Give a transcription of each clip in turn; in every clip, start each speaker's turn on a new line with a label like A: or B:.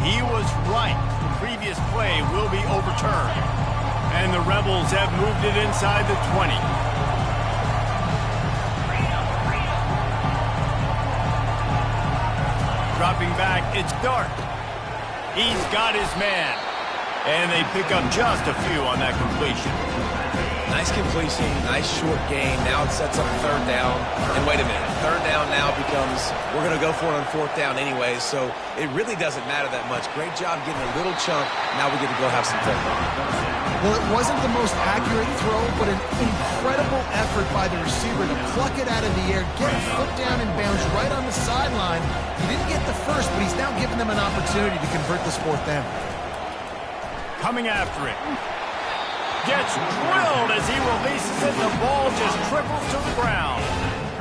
A: He was right. The previous play will be overturned. And the Rebels have moved it inside the 20. Dropping back, it's Dart. He's got his man. And they pick up just a few on that completion.
B: Nice completion, nice short gain. Now it sets up third down. And wait a minute, third down now becomes, we're going to go for it on fourth down anyway, so it really doesn't matter that much. Great job getting a little chunk. Now we get to go have some fun.
C: Well, it wasn't the most accurate throw, but an incredible effort by the receiver to pluck it out of the air, get a foot down and bounce right on the sideline. He didn't get the first, but he's now giving them an opportunity to convert this fourth down.
A: Coming after it. Gets drilled as he releases it. The ball just triples to the ground.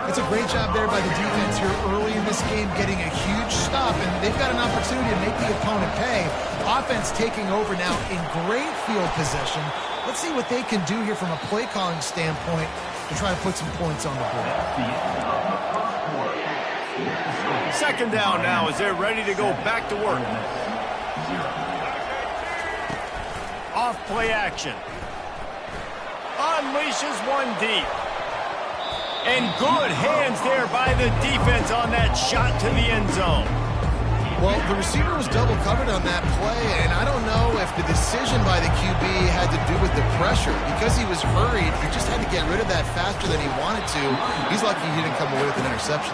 C: It's a great job there by the defense here early in this game, getting a huge stop, and they've got an opportunity to make the opponent pay. Offense taking over now in great field position. Let's see what they can do here from a play calling standpoint to try to put some points on the board.
A: Second down now as they're ready to go back to work. Off play action. Unleashes one deep. And good hands there by the defense on that shot to the end zone.
C: Well, the receiver was double covered on that play, and I don't know if the decision by the QB had to do with the pressure. Because he was hurried, he just had to get rid of that faster than he wanted to. He's lucky he didn't come away with an interception.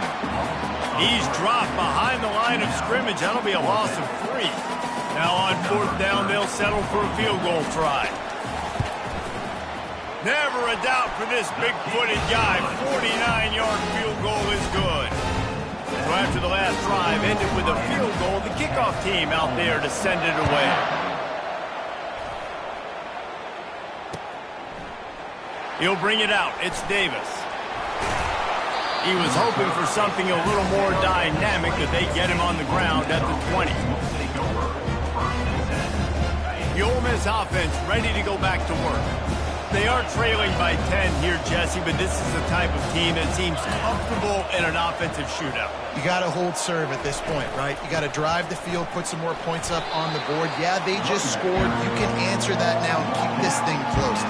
A: He's dropped behind the line of scrimmage. That'll be a loss of 3. Now on fourth down, they'll settle for a field goal try. Never a doubt for this big-footed guy. 49-yard field goal is good. So after the last drive ended with a field goal, the kickoff team out there to send it away. He'll bring it out. It's Davis. He was hoping for something a little more dynamic, but they get him on the ground at the 20. The Ole Miss offense ready to go back to work. They are trailing by 10 here, Jesse, but this is the type of team that seems comfortable in an offensive shootout.
C: You got to hold serve at this point, right? You got to drive the field, put some more points up on the board. Yeah, they just scored. You can answer that now and keep this thing close.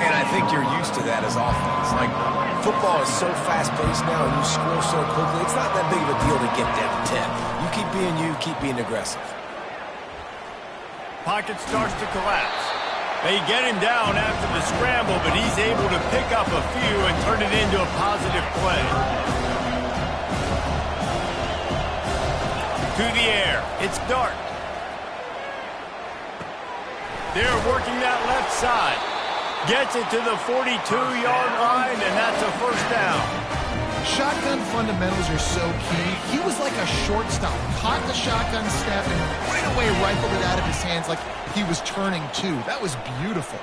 B: And I think you're used to that as offense. Like, football is so fast-paced now and you score so quickly, it's not that big of a deal to get down 10. You keep being you, keep being aggressive.
A: Pocket starts to collapse. They get him down after the scramble, but he's able to pick up a few and turn it into a positive play. To the air, it's Dart. They're working that left side. Gets it to the 42-yard line, and that's a first down.
C: Shotgun fundamentals are so key. He was like a shortstop. Caught the shotgun snap and right away rifled it out of his hands like he was turning 2. That was beautiful.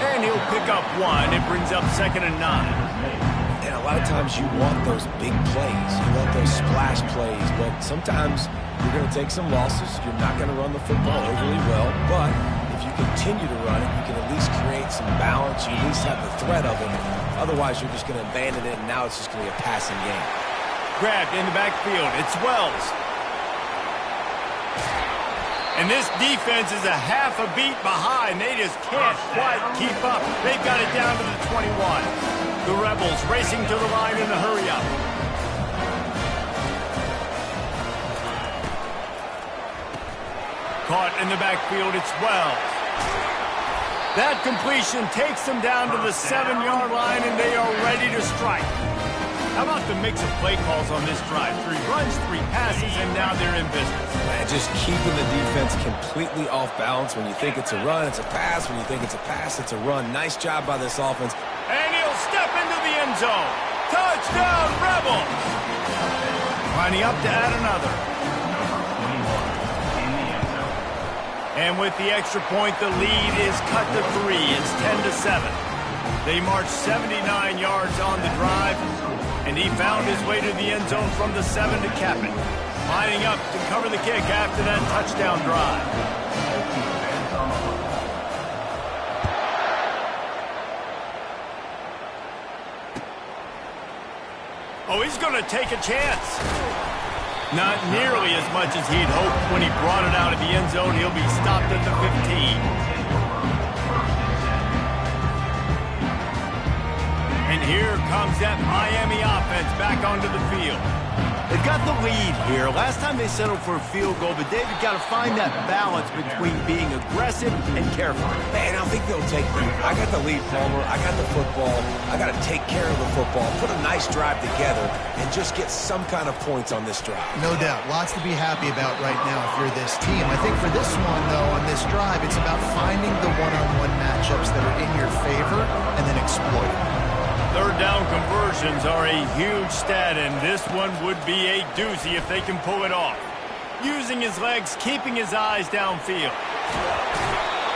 A: And he'll pick up 1. It brings up 2nd and 9.
B: And a lot of times you want those big plays. You want those splash plays. But sometimes you're going to take some losses. You're not going to run the football overly well. But if you continue to run it, you can at least create some balance. You at least have the threat of it. Otherwise, you're just going to abandon it, and now it's just going to be a passing game.
A: Grabbed in the backfield. It's Wells. And this defense is a half a beat behind. They just can't quite keep up. They've got it down to the 21. The Rebels racing to the line in a hurry-up. Caught in the backfield. It's Wells. That completion takes them down to the 7-yard line, and they are ready to strike. How about the mix of play calls on this drive? 3 runs, 3 passes, and now they're in business.
B: And just keeping the defense completely off balance. When you think it's a run, it's a pass. When you think it's a pass, it's a run. Nice job by this offense.
A: And he'll step into the end zone. Touchdown, Rebels! Lining up to add another. And with the extra point, the lead is cut to 3. It's 10-7. They marched 79 yards on the drive, and he found his way to the end zone from the 7 to cap it. Lining up to cover the kick after that touchdown drive. Oh, he's going to take a chance. Not nearly as much as he'd hoped when he brought it out of the end zone. He'll be stopped at the 15. And here comes that Miami offense back onto the field.
D: They've got the lead here. Last time they settled for a field goal, but David got to find that balance between being aggressive and careful.
B: Man, I think they'll take that. I got the lead, Palmer. I got the football. I got to take care of the football, put a nice drive together, and just get some kind of points on this drive.
C: No doubt. Lots to be happy about right now if you're this team. I think for this one, though, on this drive, it's about finding the one-on-one matchups that are in your favor and then exploiting.
A: Third down conversions are a huge stat, and this one would be a doozy if they can pull it off. Using his legs, keeping his eyes downfield.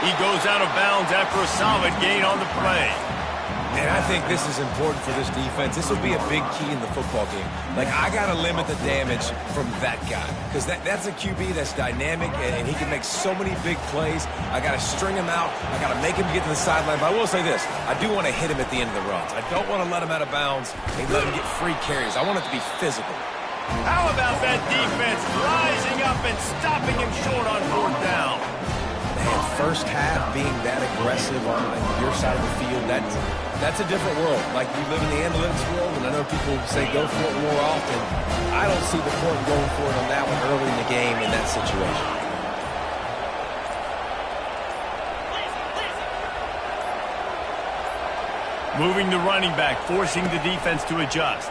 A: He goes out of bounds after a solid gain on the play.
B: And I think this is important for this defense. This will be a big key in the football game. Like, I got to limit the damage from that guy. Because that's a QB that's dynamic, and he can make so many big plays. I got to string him out. I got to make him get to the sideline. But I will say this. I do want to hit him at the end of the runs. I don't want to let him out of bounds and let him get free carries. I want it to be physical.
A: How about that defense rising up and stopping him short on fourth down?
B: Man, first half being that aggressive on your side of the field, that's a different world. Like, you live in the analytics world, and I know people say go for it more often. I don't see the point going for it on that one early in the game in that situation.
A: Moving the running back, forcing the defense to adjust.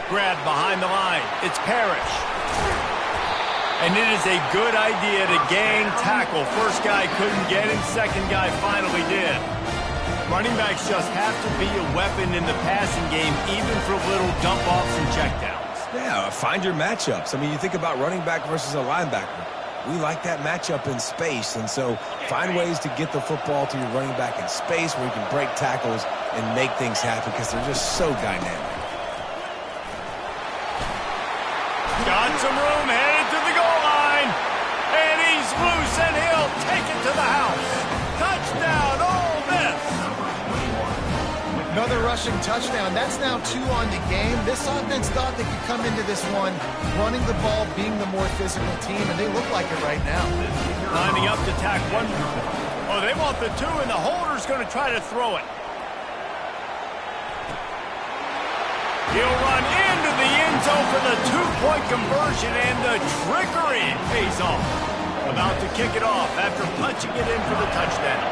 A: Grab behind the line. It's Parrish. And it is a good idea to gang tackle. First guy couldn't get him, second guy finally did. Running backs just have to be a weapon in the passing game, even for little dump-offs and checkdowns.
B: Yeah, find your matchups. I mean, you think about running back versus a linebacker. We like that matchup in space, and so find ways to get the football to your running back in space where you can break tackles and make things happen because they're just so dynamic.
A: Got some room, headed to the goal line. And he's loose, and he'll take it to the house. Touchdown, Ole Miss.
C: Another rushing touchdown. That's now 2 on the game. This offense thought they could come into this one running the ball, being the more physical team, and they look like it right now.
A: Lining up to tack one. Oh, they want the 2, and the holder's going to try to throw it. He'll run into the end zone for the 2-point conversion, and the trickery pays off. About to kick it off after punching it in for the touchdown.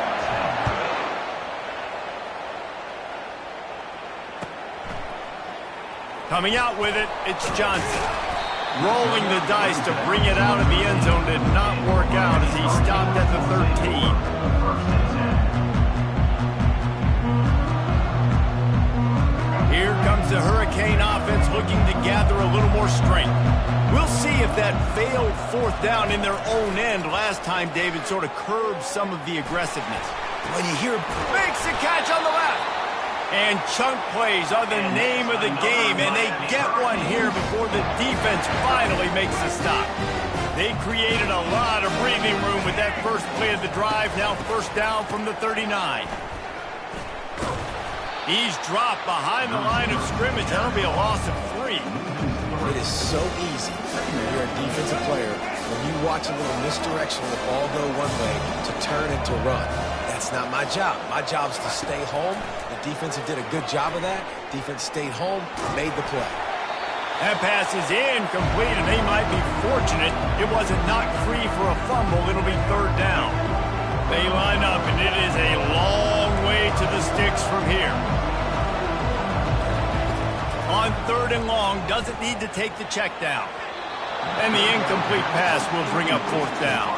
A: Coming out with it, it's Johnson. Rolling the dice to bring it out of the end zone did not work out as he stopped at the 13. Here comes the Hurricane offense looking to gather a little more strength. We'll see if that failed fourth down in their own end last time David sort of curbed some of the aggressiveness.
B: When you hear
A: makes the catch on the left. And chunk plays are the name of the game, and they get one here before the defense finally makes the stop. They created a lot of breathing room with that first play of the drive, now first down from the 39. He's dropped behind the line of scrimmage. That'll be a loss of 3.
B: it is so easy when you're a defensive player, when you watch a little misdirection and the ball go one way, to turn and to run. That's not my job. My job is to stay home. The defense did a good job of that. Defense stayed home, made the play.
A: That pass is incomplete, and they might be fortunate it wasn't knocked free for a fumble. It'll be third down. They line up, and it is a long way to the sticks from here. On third and long, doesn't need to take the check down. And the incomplete pass will bring up fourth down.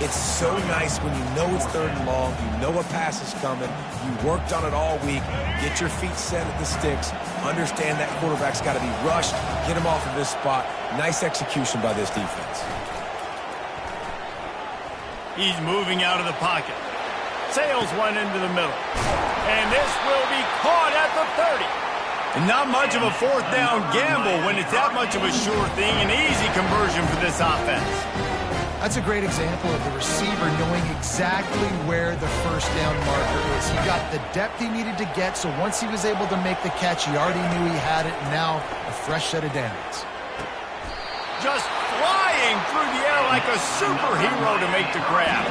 B: It's so nice when you know it's third and long, you know a pass is coming, you worked on it all week, get your feet set at the sticks, understand that quarterback's got to be rushed, get him off of this spot. Nice execution by this defense.
A: He's moving out of the pocket. Sails one into the middle. And this will be caught at the 30. And not much of a fourth down gamble when it's that much of a sure thing, an easy conversion for this offense.
C: That's a great example of the receiver knowing exactly where the first down marker is. He got the depth he needed to get, so once he was able to make the catch, he already knew he had it, and now a fresh set of downs.
A: just flying through the air like a superhero to make the grab.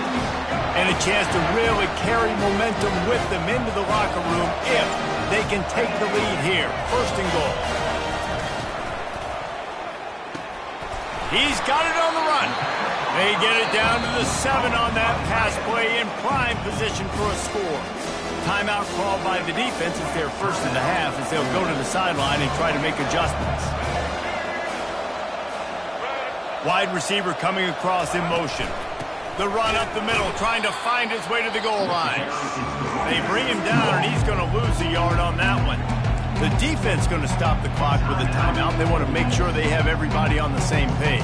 A: And a chance to really carry momentum with them into the locker room if they can take the lead here. First and goal. He's got it on the run. They get it down to the 7 on that pass play in prime position for a score. Timeout called by the defense is their first in the half as they'll go to the sideline and try to make adjustments. Wide receiver coming across in motion. The run up the middle, trying to find his way to the goal line. They bring him down, and he's going to lose a yard on that one. The defense going to stop the clock with a timeout. They want to make sure they have everybody on the same page.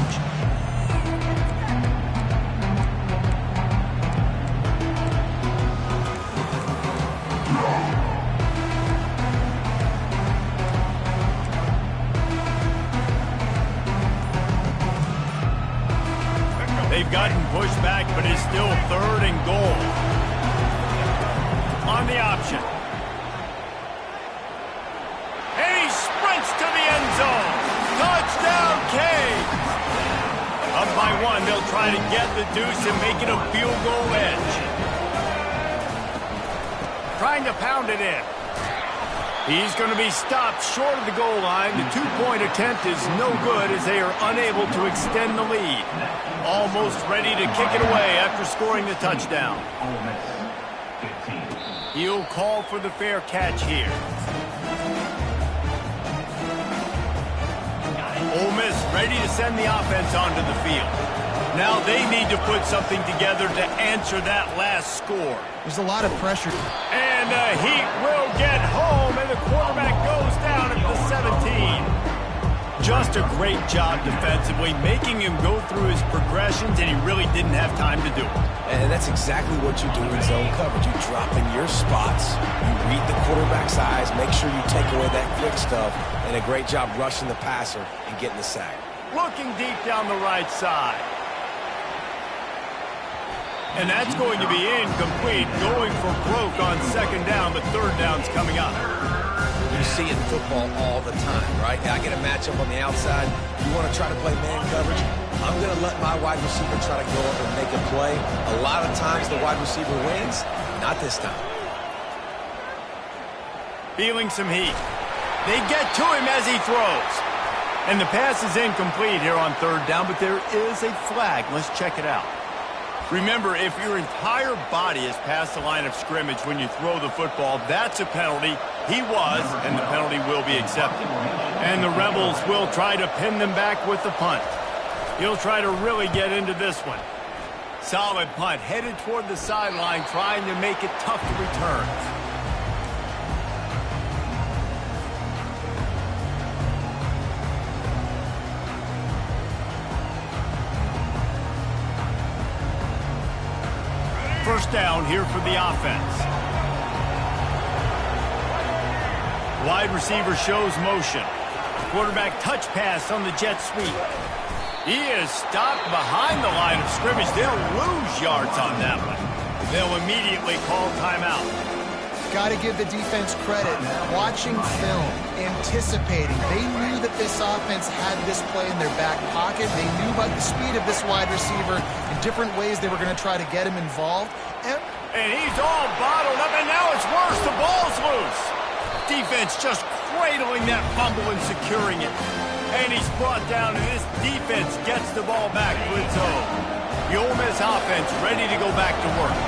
A: They've gotten pushed back, but it's still 3rd and goal. On the option. And he sprints to the end zone. Touchdown, Canes. Up by 1, they'll try to get the deuce and make it a field goal edge. Trying to pound it in. He's going to be stopped short of the goal line. The 2-point attempt is no good as they are unable to extend the lead. Almost ready to kick it away after scoring the touchdown. He'll call for the fair catch here. Ole Miss ready to send the offense onto the field. Now they need to put something together to answer that last score.
C: There's a lot of pressure.
A: And the Heat will get home, and the quarterback goes down at the 17. Just a great job defensively, making him go through his progressions, and he really didn't have time to do it.
B: And that's exactly what you do in zone coverage. You drop in your spots, you read the quarterback's eyes, make sure you take away that quick stuff, and a great job rushing the passer and getting the sack.
A: Looking deep down the right side. And that's going to be incomplete, going for broke on 2nd down, but 3rd down's coming up.
B: You see it in football all the time, right? I get a matchup on the outside. You want to try to play man coverage? I'm going to let my wide receiver try to go up and make a play. A lot of times the wide receiver wins. Not this time.
A: Feeling some heat. They get to him as he throws. And the pass is incomplete here on 3rd down, but there is a flag. Let's check it out. Remember, if your entire body is past the line of scrimmage when you throw the football, that's a penalty. He was, and the penalty will be accepted. And the Rebels will try to pin them back with the punt. He'll try to really get into this one. Solid punt, headed toward the sideline, trying to make it tough to return. First down here for the offense. Wide receiver shows motion. Quarterback touch pass on the jet sweep. He is stopped behind the line of scrimmage. They'll lose yards on that one. They'll immediately call timeout.
C: Got to give the defense credit. Watching film, anticipating. They knew that this offense had this play in their back pocket. They knew about the speed of this wide receiver in different ways they were going to try to get him involved.
A: And he's all bottled up, and now it's worse. The ball's loose. Defense just cradling that fumble and securing it. And he's brought down, and this defense gets the ball back to its own. The Ole Miss offense ready to go back to work.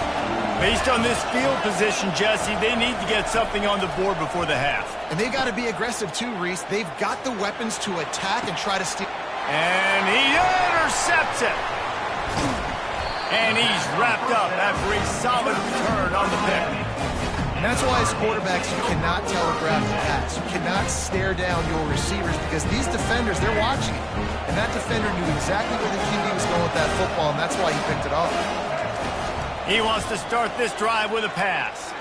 A: Based on this field position, Jesse, they need to get something on the board before the half.
C: And they got to be aggressive too, Reese. They've got the weapons to attack and try to steal.
A: And he intercepts it. And he's wrapped up after a solid return on the pick.
C: And that's why as quarterbacks, you cannot telegraph the pass. You cannot stare down your receivers because these defenders, they're watching it. And that defender knew exactly where the QB was going with that football, and that's why he picked it off.
A: He wants to start this drive with a pass.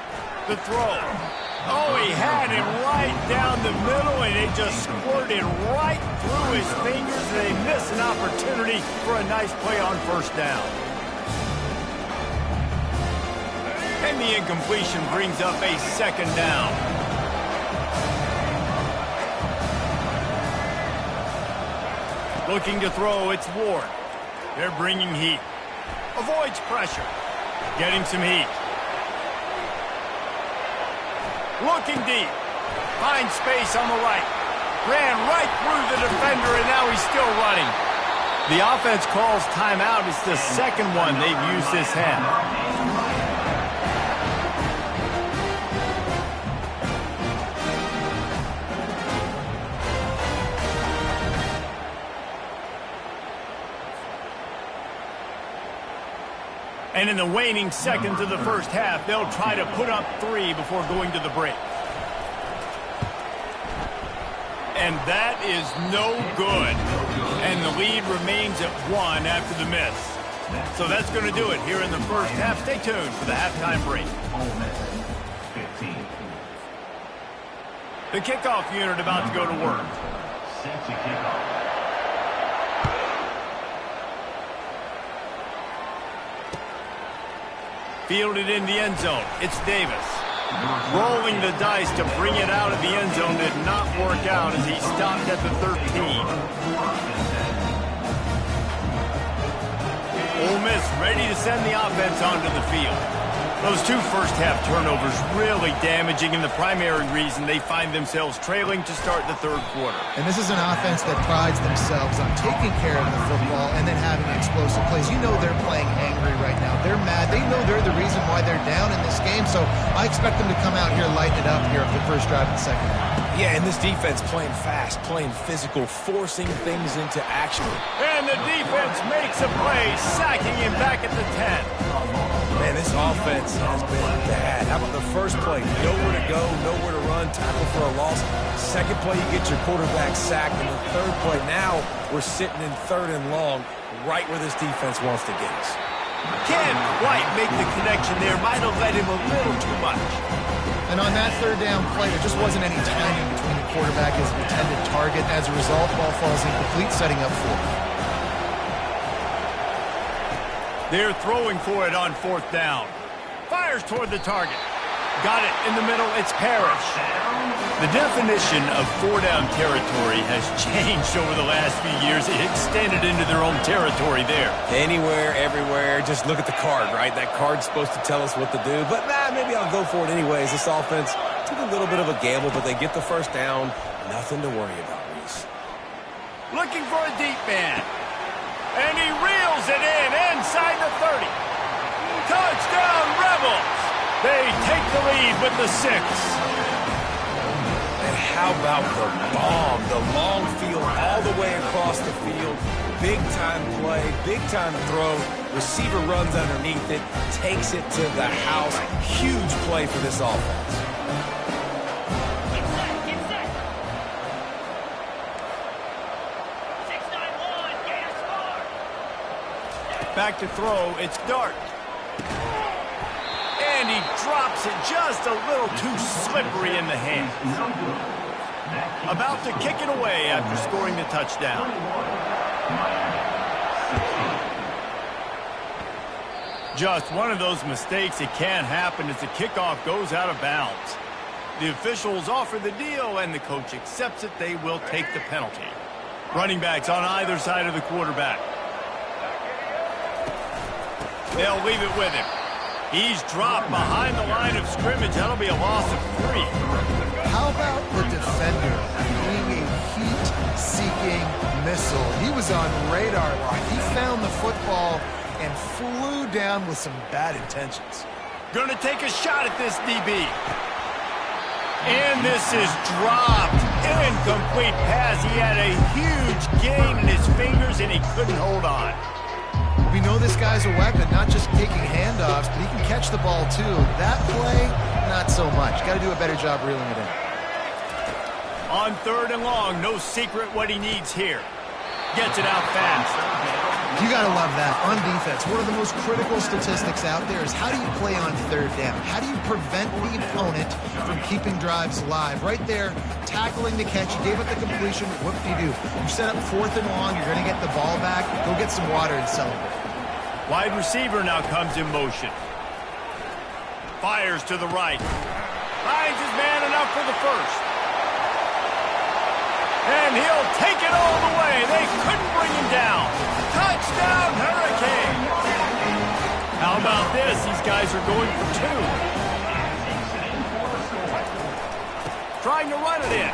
A: The throw. Oh, he had it right down the middle, and it just squirted right through his fingers, and they miss an opportunity for a nice play on first down. And the incompletion brings up a 2nd down. Looking to throw, it's Ward. They're bringing heat. Avoids pressure. Getting some heat. Looking deep. Finds space on the right. Ran right through the defender, and now he's still running. The offense calls timeout. It's the second one they've used this half. And in the waning seconds of the first half, they'll try to put up 3 before going to the break. And that is no good. And the lead remains at 1 after the miss. So that's going to do it here in the first half. Stay tuned for the halftime break. The kickoff unit about to go to work. Set to kickoff. Fielded in the end zone. It's Davis. Rolling the dice to bring it out of the end zone did not work out as he stopped at the 13. Ole Miss ready to send the offense onto the field. Those 2 first-half turnovers really damaging, and the primary reason they find themselves trailing to start the third quarter.
C: And this is an offense that prides themselves on taking care of the football and then having explosive plays. You know they're playing angry right now. They're mad. They know they're the reason why they're down in this game, so I expect them to come out here, lighten it up here for the first drive of the second half.
B: Yeah, and this defense playing fast, playing physical, forcing things into action.
A: And the defense makes a play, sacking him back at the 10.
B: Man, this offense has been bad. How about the first play? Nowhere to go, nowhere to run, tackle for a loss. Second play, you get your quarterback sacked. And the third play, now we're sitting in 3rd and long, right where this defense wants to get us.
A: Can't quite make the connection there. Might have led him a little too much.
C: And on that 3rd down play, there just wasn't any timing between the quarterback and his intended target. As a result, ball falls incomplete, setting up 4th.
A: They're throwing for it on 4th down. Fires toward the target. Got it in the middle. It's Parrish. The definition of 4-down territory has changed over the last few years. It extended into their own territory there.
B: Anywhere, everywhere. Just look at the card, right? That card's supposed to tell us what to do. But, maybe I'll go for it anyways. This offense took a little bit of a gamble, but they get the first down. Nothing to worry about, Reese.
A: Looking for a deep man. And he reels it in inside the 30. Touchdown, Rebels! They take the lead with the 6.
B: And how about the bomb? The long field all the way across the field. Big-time play, big-time throw. Receiver runs underneath it, takes it to the house. Huge play for this offense.
A: Back to throw, it's Dart. And he drops it just a little too slippery in the hand. About to kick it away after scoring the touchdown. Just one of those mistakes that can happen as the kickoff goes out of bounds. The officials offer the deal, and the coach accepts it. They will take the penalty. Running backs on either side of the quarterback. They'll leave it with him. He's dropped behind the line of scrimmage. That'll be a loss of 3.
C: How about the defender being a heat-seeking missile? He was on radar line. He found the football and flew down with some bad intentions.
A: Going to take a shot at this DB. And this is dropped. Incomplete pass. He had a huge gain in his fingers, and he couldn't hold on.
C: We know this guy's a weapon, not just taking handoffs, but he can catch the ball too. That play, not so much. Got to do a better job reeling it in.
A: On 3rd and long, no secret what he needs here. Gets it out fast.
C: You got to love that. On defense, one of the most critical statistics out there is how do you play on 3rd down? How do you prevent the opponent from keeping drives alive? Right there, tackling the catch. You gave up the completion. What do? You set up 4th and long. You're going to get the ball back. Go get some water and celebrate.
A: Wide receiver now comes in motion. Fires to the right. Finds his man enough for the first. And he'll take it all the way. They couldn't bring him down. Touchdown, Hurricane. How about this? These guys are going for two. Trying to run it in.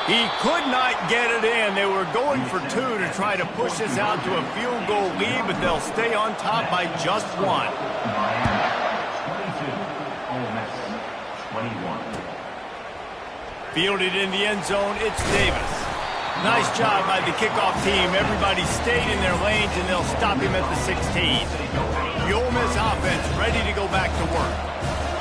A: He could not get it in. They were going for two to try to push this out to a field goal lead, but they'll stay on top by just one.
E: 21.
A: Fielded in the end zone, it's Davis. Nice job by the kickoff team. Everybody stayed in their lanes, and they'll stop him at the 16. The Ole Miss offense ready to go back to work.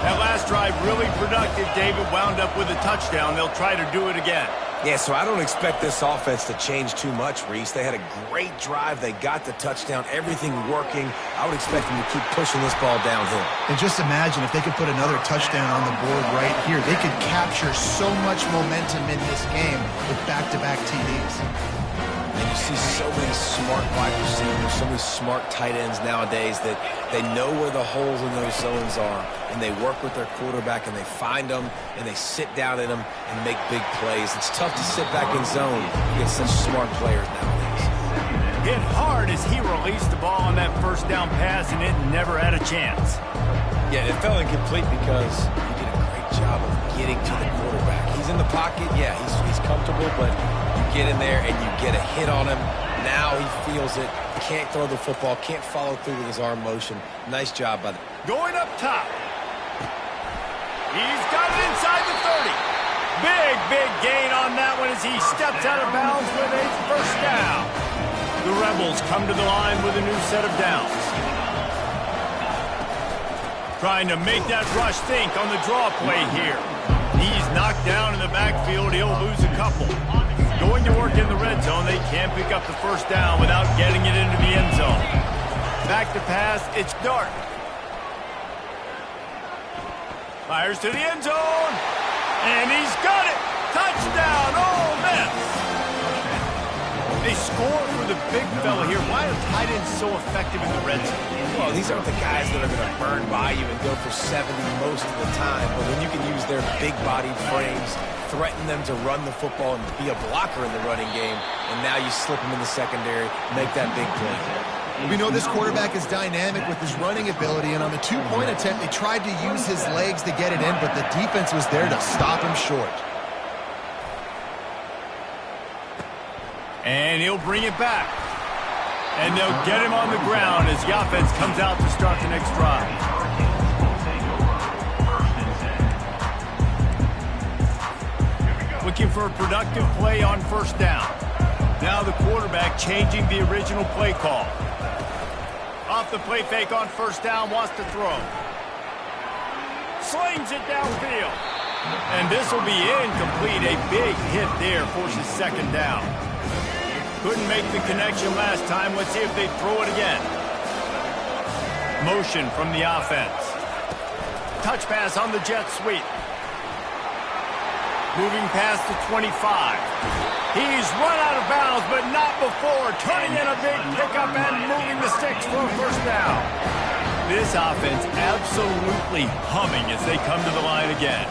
A: That last drive really productive. David wound up with a touchdown. They'll try to do it again.
B: Yeah, so I don't expect this offense to change too much, Reese. They had a great drive. They got the touchdown, everything working. I would expect them to keep pushing this ball downhill.
C: And just imagine if they could put another touchdown on the board right here. They could capture so much momentum in this game with back-to-back TDs.
B: And you see so many smart wide receivers, so many smart tight ends nowadays that they know where the holes in those zones are, and they work with their quarterback, and they find them, and they sit down in them and make big plays. It's tough to sit back in zone against such smart players nowadays.
A: Hit hard as he released the ball on that first down pass, and it never had a chance.
B: Yeah, it fell incomplete because he did a great job of getting to the quarterback. He's in the pocket, yeah, he's comfortable, but you get in there and you get a hit on him. Now he feels it, can't throw the football, can't follow through with his arm motion. Nice job by the...
A: Going up top. He's got it inside the 30. Big gain on that one as he steps out of bounds with a first down. The Rebels come to the line with a new set of downs. Trying to make that rush think on the draw play here. He's knocked down in the backfield. He'll lose a couple. Going to work in the red zone. They can't pick up the first down without getting it into the end zone. Back to pass. It's Dart. Fires to the end zone. And he's got it. Touchdown, Ole Miss. They score for the big fella here. Why are tight ends so effective in the red zone?
B: Well, these aren't the guys that are going to burn by you and go for 70 most of the time. But when you can use their big-bodied frames, threaten them to run the football and be a blocker in the running game, and now you slip them in the secondary, make that big play.
C: We know this quarterback is dynamic with his running ability, and on the two-point attempt, they tried to use his legs to get it in, but the defense was there to stop him short.
A: And he'll bring it back. And they'll get him on the ground as the offense comes out to start the next drive. Looking for a productive play on first down. Now the quarterback changing the original play call. Off the play fake on first down, wants to throw. Slings it downfield. And this will be incomplete. A big hit there forces second down. Couldn't make the connection last time. Let's see if they throw it again. Motion from the offense. Touch pass on the jet sweep. Moving past the 25. He's run out of bounds, but not before. Turning in a big pickup and moving the sticks for a first down. This offense absolutely humming as they come to the line again.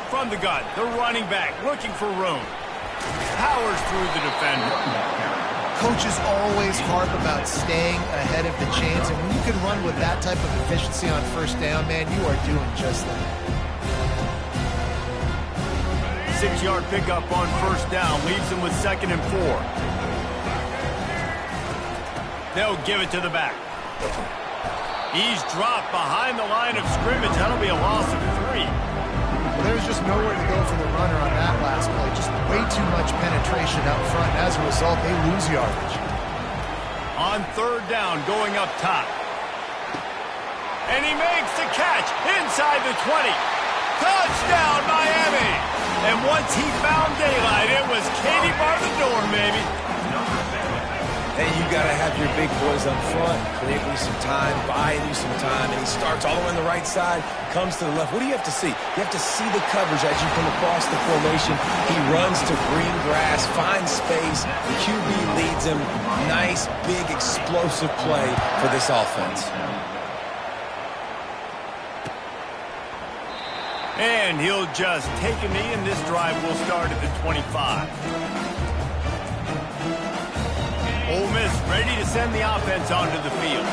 A: From the gun, the running back looking for room. Powers through the defender.
C: Coaches always harp about staying ahead of the chains, and when you can run with that type of efficiency on first down, man, you are doing just that.
A: 6-yard pickup on first down leaves them with 2nd and 4. They'll give it to the back. He's dropped behind the line of scrimmage. That'll be a loss of 3.
C: There's just nowhere to go for the runner on that last play. Just way too much penetration up front. As a result, they lose yardage.
A: On third down, going up top. And he makes the catch inside the 20. Touchdown, Miami! And once he found daylight, it was Katie bar the door, baby.
B: And you got to have your big boys up front, create you some time, buy you some time, and he starts all the way on the right side, comes to the left. What do you have to see? You have to see the coverage as you come across the formation. He runs to green grass, finds space, the QB leads him. Nice, big, explosive play for this offense.
A: And he'll just take a knee, and this drive will start at the 25. Ole Miss ready to send the offense onto the field.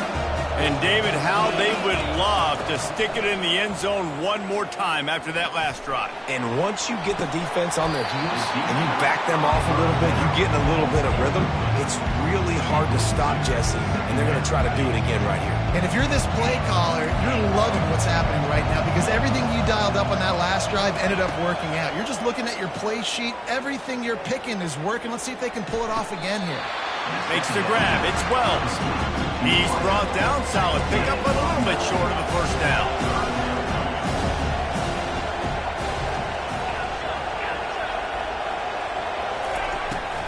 A: And, David, how they would love to stick it in the end zone one more time after that last drive.
B: And once you get the defense on their heels and you back them off a little bit, you get in a little bit of rhythm, it's really hard to stop Jesse, and they're going to try to do it again right here.
C: And if you're this play caller, you're loving what's happening right now because everything you dialed up on that last drive ended up working out. You're just looking at your play sheet. Everything you're picking is working. Let's see if they can pull it off again here.
A: Makes the grab. It's Wells. He's brought down. Solid pickup, but a little bit short of the first down.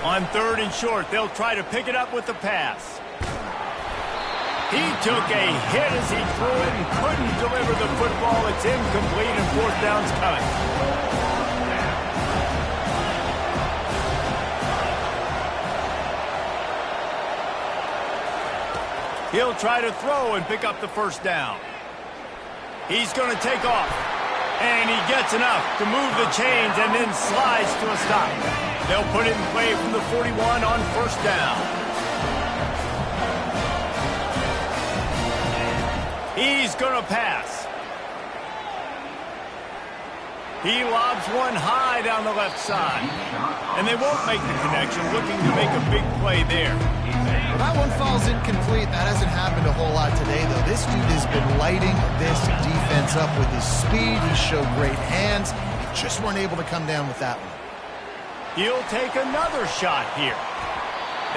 A: On 3rd and short, they'll try to pick it up with the pass. He took a hit as he threw it and couldn't deliver the football. It's incomplete, and 4th down's coming. He'll try to throw and pick up the first down. He's going to take off. And he gets enough to move the chains and then slides to a stop. They'll put it in play from the 41 on 1st down. He's going to pass. He lobs one high down the left side. And they won't make the connection, looking to make a big play there.
C: Well, that one falls incomplete. That hasn't happened a whole lot today, though. This dude has been lighting this defense up with his speed. He showed great hands. They just weren't able to come down with that one.
A: He'll take another shot here.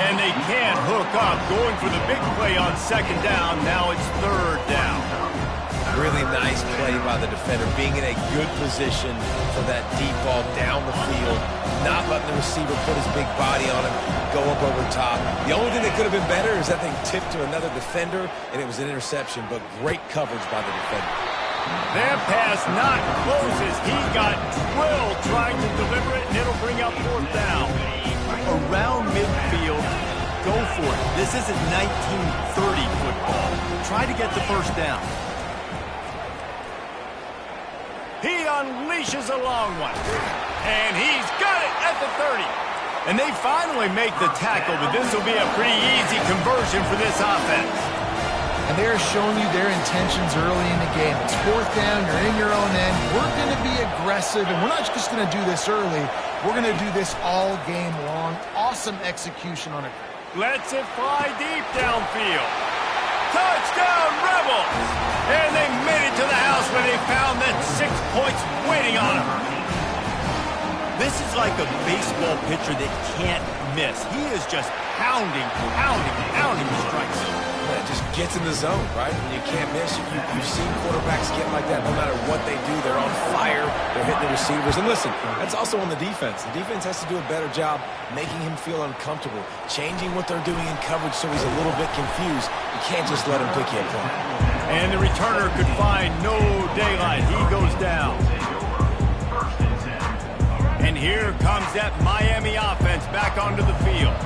A: And they can't hook up, going for the big play on 2nd down. Now it's 3rd down.
B: Really nice play by the defender, being in a good position for that deep ball down the field, not letting the receiver put his big body on him, go up over top. The only thing that could have been better is that thing tipped to another defender, and it was an interception, but great coverage by the defender.
A: That pass not closes. He got drilled trying to deliver it, and it'll bring up 4th down. Around midfield, go for it. This isn't 1930 football. Try to get the first down. He unleashes a long one. And he's got it at the 30. And they finally make the tackle, but this will be a pretty easy conversion for this offense.
C: And they're showing you their intentions early in the game. It's 4th down, you're in your own end. We're going to be aggressive, and we're not just going to do this early. We're going to do this all game long. Awesome execution on it.
A: Lets it fly deep downfield. Touchdown, Rebels! And they made it to the house where they found that 6 points waiting on them. This is like a baseball pitcher that can't miss. He is just pounding the strike zone.
B: It just gets in the zone, right? When you can't miss, you've seen quarterbacks get like that. No matter what they do, they're on fire. They're hitting the receivers. And listen, that's also on the defense. The defense has to do a better job making him feel uncomfortable, changing what they're doing in coverage so he's a little bit confused. You can't just let him pick you apart.
A: And the returner could find no daylight. He goes down. And here comes that Miami offense back onto the field.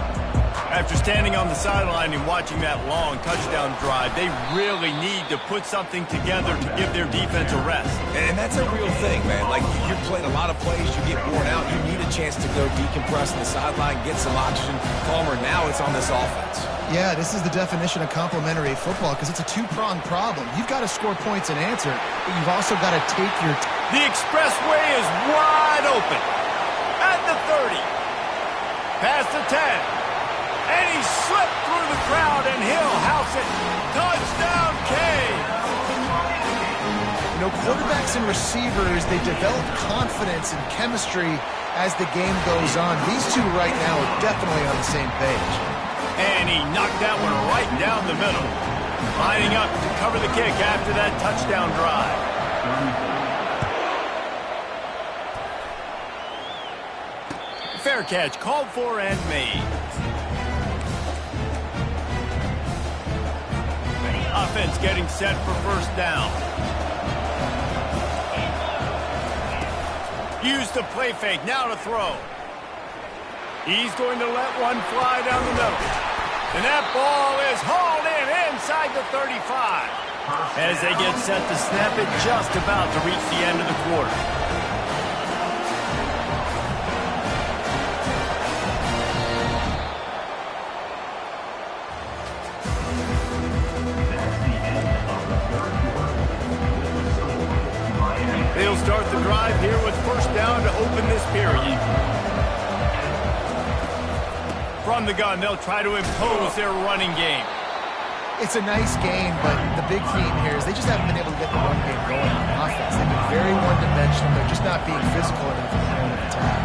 A: After standing on the sideline and watching that long touchdown drive, they really need to put something together to give their defense a rest.
B: And that's a real thing, man. Like, you're playing a lot of plays, you get worn out, you need a chance to go decompress on the sideline, get some oxygen. Palmer, now it's on this offense.
C: Yeah, this is the definition of complementary football because it's a two-pronged problem. You've got to score points and answer, but you've also got to take your...
A: The expressway is wide open. At the 30. Past the 10. And he slipped through the crowd, and he'll house it. Touchdown, Cade!
C: You know, quarterbacks and receivers, they develop confidence and chemistry as the game goes on. These two right now are definitely on the same page.
A: And he knocked that one right down the middle. Lining up to cover the kick after that touchdown drive. Fair catch, called for and made. Offense getting set for first down. Use the play fake, now to throw. He's going to let one fly down the middle. And that ball is hauled in inside the 35. As they get set to snap it, just about to reach the end of the quarter. They'll start the drive here with first down to open this period. From the gun, they'll try to impose their running game.
C: It's a nice game, but the big theme here is they just haven't been able to get the run game going on offense. They've been very one-dimensional. They're just not being physical enough in the point of attack.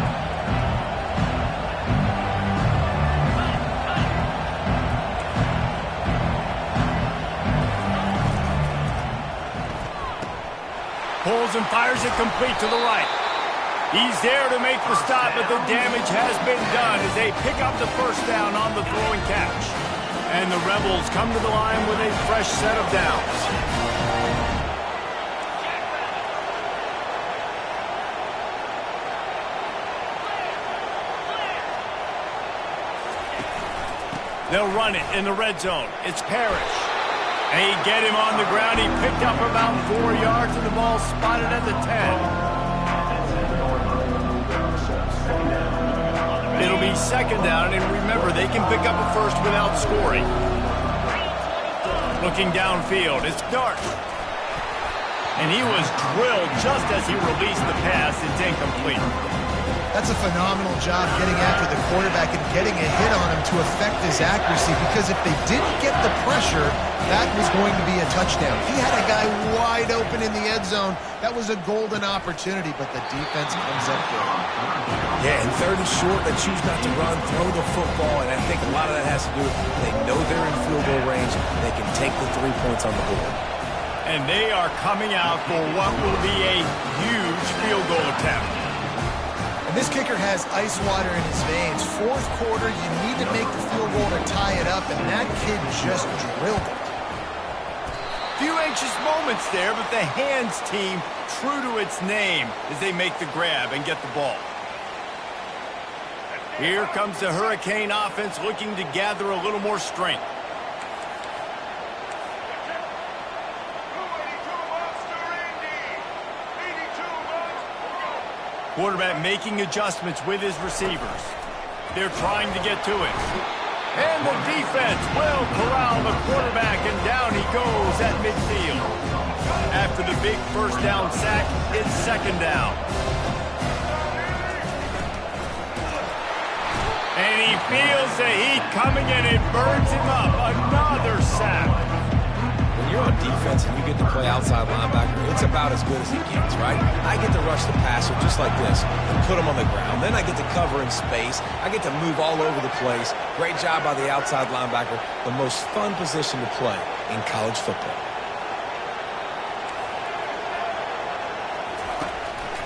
A: Pulls and fires it complete to the right. He's there to make the stop, but the damage has been done as they pick up the first down on the throw and catch. And the Rebels come to the line with a fresh set of downs. They'll run it in the red zone. It's Parrish. They get him on the ground. He picked up about 4 yards, and the ball spotted at the 10. It'll be second down, and remember, they can pick up a first without scoring. Looking downfield, it's Dart. And he was drilled just as he released the pass. It's incomplete.
C: That's a phenomenal job getting after the quarterback and getting a hit on him to affect his accuracy, because if they didn't get the pressure, that was going to be a touchdown. He had a guy wide open in the end zone. That was a golden opportunity, but the defense comes up with it.
B: Yeah, and third and short, they choose not to run, throw the football, and I think a lot of that has to do with they know they're in field goal range. They can take the 3 points on the board.
A: And they are coming out for what will be a huge field goal attempt.
C: And this kicker has ice water in his veins. Fourth quarter, you need to make the field goal to tie it up, and that kid just drilled it.
A: Few anxious moments there, but the hands team true to its name as they make the grab and get the ball. Here comes the Hurricane offense looking to gather a little more strength. Quarterback making adjustments with his receivers. They're trying to get to it. And the defense will corral the quarterback, and down he goes at midfield. After the big first down sack, it's second down. And he feels the heat coming, and it burns him up. Another sack.
B: When you're on defense and you get to play outside linebacker, it's about as good as it gets, right? I get to rush the passer just like this and put him on the ground. Then I get to cover in space. I get to move all over the place. Great job by the outside linebacker. The most fun position to play in college football.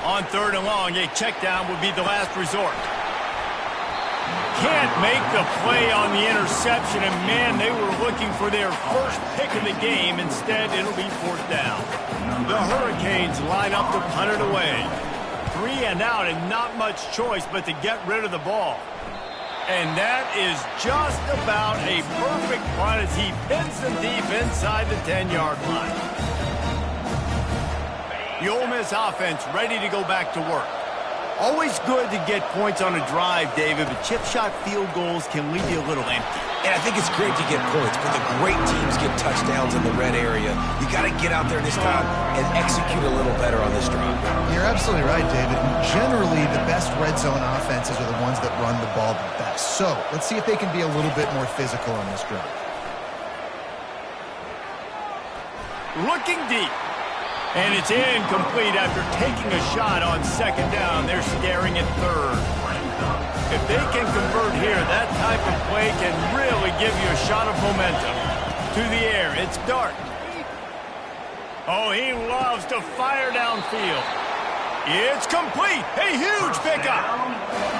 A: On third and long, a check down would be the last resort. Can't make the play on the interception, and man, they were looking for their first pick of the game. Instead, it'll be fourth down. The Hurricanes line up to punt it away. 3 and out, and not much choice but to get rid of the ball. And that is just about a perfect punt as he pins them deep inside the 10-yard line. The Ole Miss offense ready to go back to work. Always good to get points on a drive, David, but chip shot field goals can leave you a little empty.
B: And I think it's great to get points, but the great teams get touchdowns in the red area. You got to get out there this time and execute a little better on this drive.
C: You're absolutely right, David. Generally, the best red zone offenses are the ones that run the ball the best. So let's see if they can be a little bit more physical on this drive.
A: Looking deep. And it's incomplete after taking a shot on second down. They're staring at third. If they can convert here, that type of play can really give you a shot of momentum. To the air, it's Dart. Oh, he loves to fire downfield. It's complete. A huge pickup.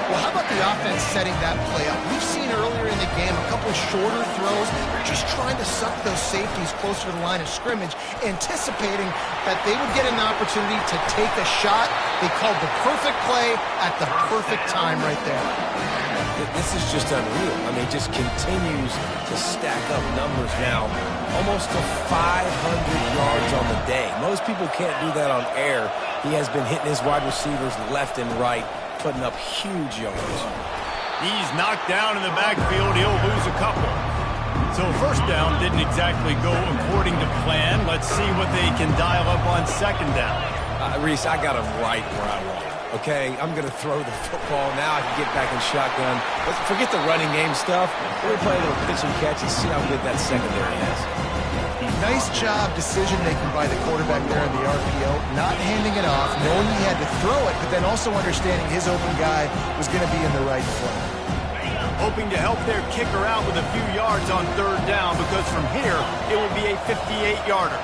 C: Well, how about the offense setting that play up? We've seen earlier in the game a couple of shorter throws. They're just trying to suck those safeties closer to the line of scrimmage, anticipating that they would get an opportunity to take a shot. They called the perfect play at the perfect time right there.
B: This is just unreal. I mean, just continues to stack up numbers now. Almost to 500 yards on the day. Most people can't do that on air. He has been hitting his wide receivers left and right, putting up huge yards.
A: He's knocked down in the backfield. He'll lose a couple. So first down didn't exactly go according to plan. Let's see what they can dial up on second down.
B: Reese, I got him right where I want him. Okay, I'm going to throw the football. Now I can get back in shotgun. Let's forget the running game stuff. We're going to play a little pitch and catch and see how good that secondary is.
C: Nice job decision-making by the quarterback there in the RPO, not handing it off, knowing he had to throw it, but then also understanding his open guy was going to be in the right play.
A: Hoping to help their kicker out with a few yards on third down, because from here, it will be a 58-yarder.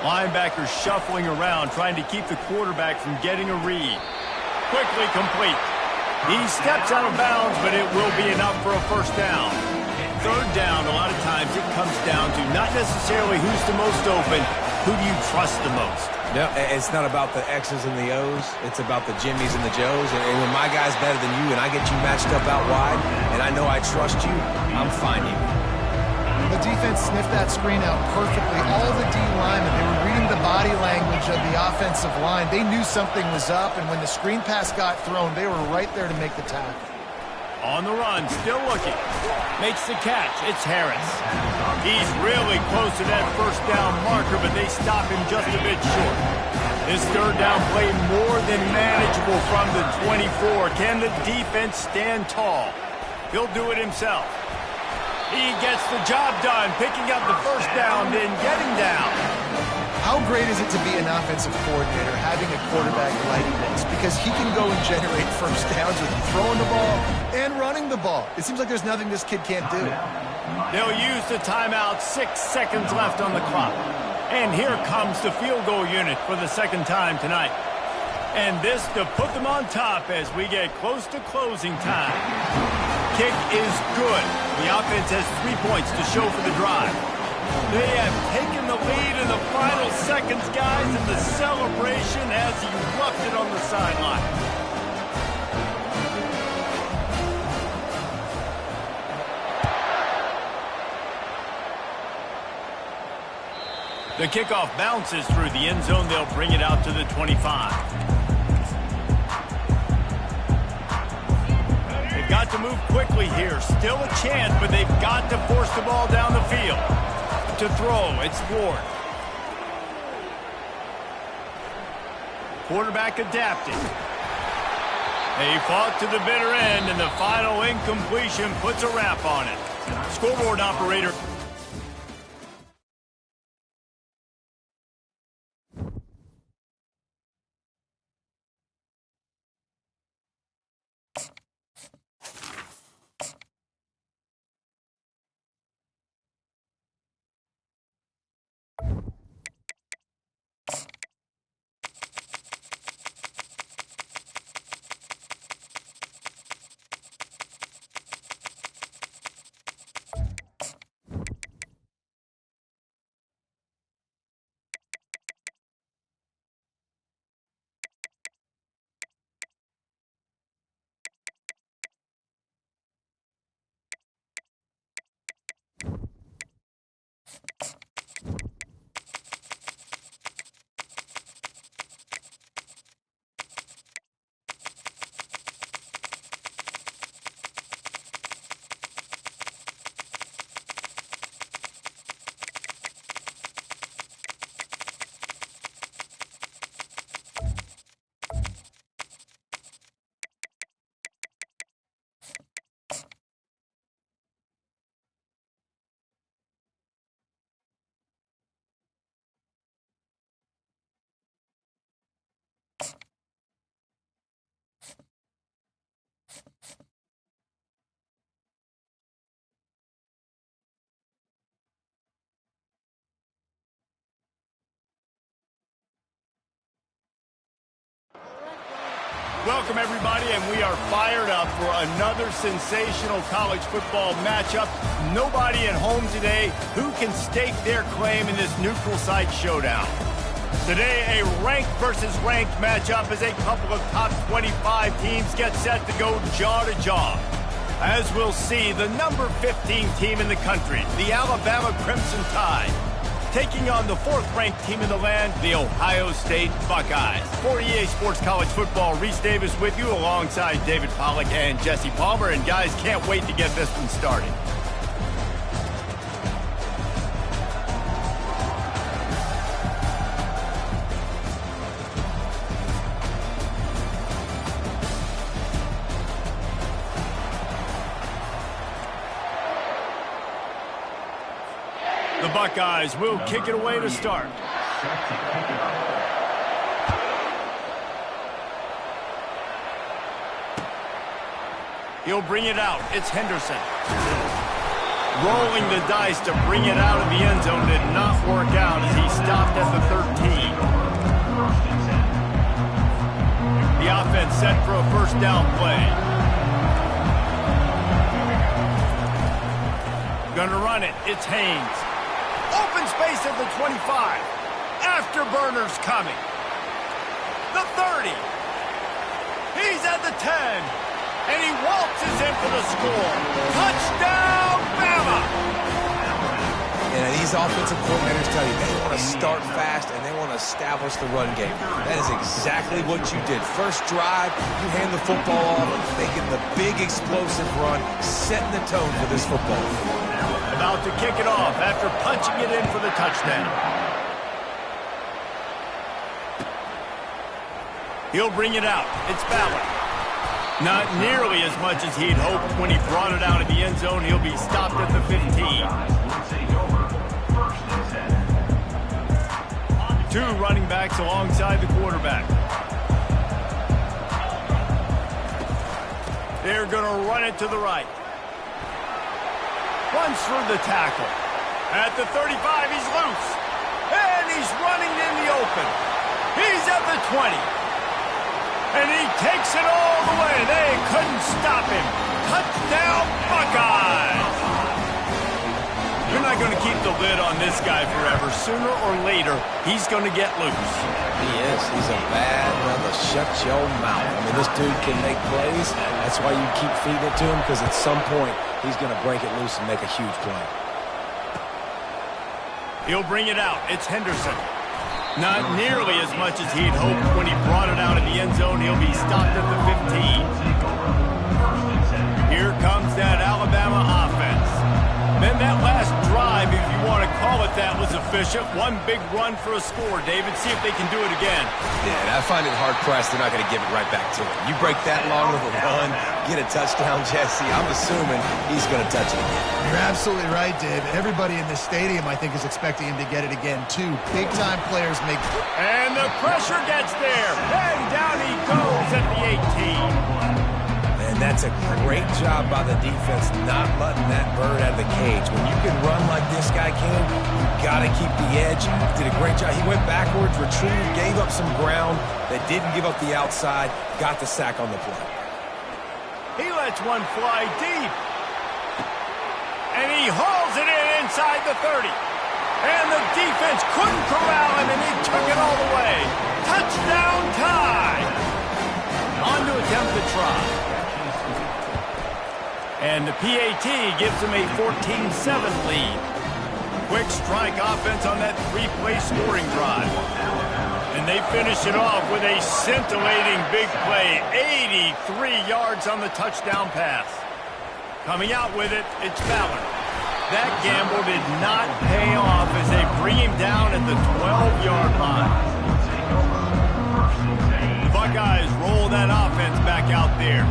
A: Linebackers shuffling around, trying to keep the quarterback from getting a read. Quickly complete. He steps out of bounds, but it will be enough for a first down. Third down, a lot of times it comes down to not necessarily who's the most open, who do you trust the most?
B: No, it's not about the X's and the O's. It's about the Jimmies and the Joes. And when my guy's better than you and I get you matched up out wide and I know I trust you, I'm finding you.
C: The defense sniffed that screen out perfectly. All the D linemen, they were reading the body language of the offensive line. They knew something was up, and when the screen pass got thrown, they were right there to make the tackle.
A: On the run, still looking. Makes the catch. It's Harris. He's really close to that first down marker, but they stop him just a bit short. This third down play more than manageable from the 24. Can the defense stand tall? He'll do it himself. He gets the job done, picking up the first down, then getting down.
C: How great is it to be an offensive coordinator having a quarterback like this? Because he can go and generate first downs with throwing the ball and running the ball. It seems like there's nothing this kid can't do.
A: They'll use the timeout, 6 seconds left on the clock. And here comes the field goal unit for the second time tonight. And this to put them on top as we get close to closing time. Kick is good. The offense has 3 points to show for the drive. They have taken the lead in the final seconds, guys, and the celebration has erupted on the sideline. The kickoff bounces through the end zone. They'll bring it out to the 25. They've got to move quickly here. Still a chance, but they've got to force the ball down the field. To throw, it's Ward. Quarterback adapting. They fought to the bitter end, and the final incompletion puts a wrap on it. Scoreboard operator. Welcome, everybody, and we are fired up for another sensational college football matchup. Nobody at home today who can stake their claim in this neutral site showdown. Today, a ranked versus ranked matchup as a couple of top 25 teams get set to go jaw to jaw. As we'll see, the number 15 team in the country, the Alabama Crimson Tide, taking on the 4th-ranked team in the land, the Ohio State Buckeyes. For EA Sports College Football, Reese Davis with you alongside David Pollack and Jesse Palmer. And guys, can't wait to get this one started. The Buckeyes will kick it away to start. He'll bring it out. It's Henderson. Rolling the dice to bring it out of the end zone did not work out as he stopped at the 13. The offense set for a first down play. Gonna run it. It's Haynes. Open space at the 25. Afterburners coming. The 30. He's at the 10. And he waltzes in for the score. Touchdown, Bama!
B: And these offensive coordinators tell you they want to start fast and they want to establish the run game. That is exactly what you did. First drive, you hand the football off, making the big explosive run, setting the tone for this football.
A: About to kick it off after punching it in for the touchdown. He'll bring it out. It's Ballard. Not nearly as much as he'd hoped when he brought it out of the end zone. He'll be stopped at the 15. 2 running backs alongside the quarterback. They're going to run it to the right. Runs through the tackle. At the 35, he's loose. And he's running in the open. He's at the 20. And he takes it all the way. They couldn't stop him. Touchdown, Buckeyes! You're not going to keep the lid on this guy forever. Sooner or later, he's going to get loose.
B: He is. He's a bad brother. Shut your mouth. I mean, this dude can make plays. That's why you keep feeding it to him, because at some point, he's going to break it loose and make a huge play.
A: He'll bring it out. It's Henderson. Not nearly as much as he'd hoped when he brought it out of the end zone. He'll be stopped at the 15. Here comes that Alabama offense. Then that last drive, if you want to call it that, was efficient. One big run for a score. David, see if they can do it again.
B: Yeah, I find it hard-pressed. They're not going to give it right back to him. You break that long of a run, get a touchdown, Jesse, I'm assuming he's going to touch it again.
C: You're absolutely right, Dave. Everybody in this stadium, I think, is expecting him to get it again, too. Big-time players make...
A: And the pressure gets there. And down he goes at the 18.
B: And that's a great job by the defense not letting that bird out of the cage. When you can run like this guy can, you got to keep the edge. Did a great job. He went backwards, retrieved, gave up some ground that didn't give up the outside, got the sack on the play.
A: He lets one fly deep. And he hauls it in inside the 30. And the defense couldn't corral him, and he took it all the way. Touchdown Tide. On to attempt the try. And the PAT gives him a 14-7 lead. Quick strike offense on that 3-play scoring drive. And they finish it off with a scintillating big play. 83 yards on the touchdown pass. Coming out with it, it's Ballard. That gamble did not pay off as they bring him down at the 12-yard line. Buckeyes roll that offense back out there.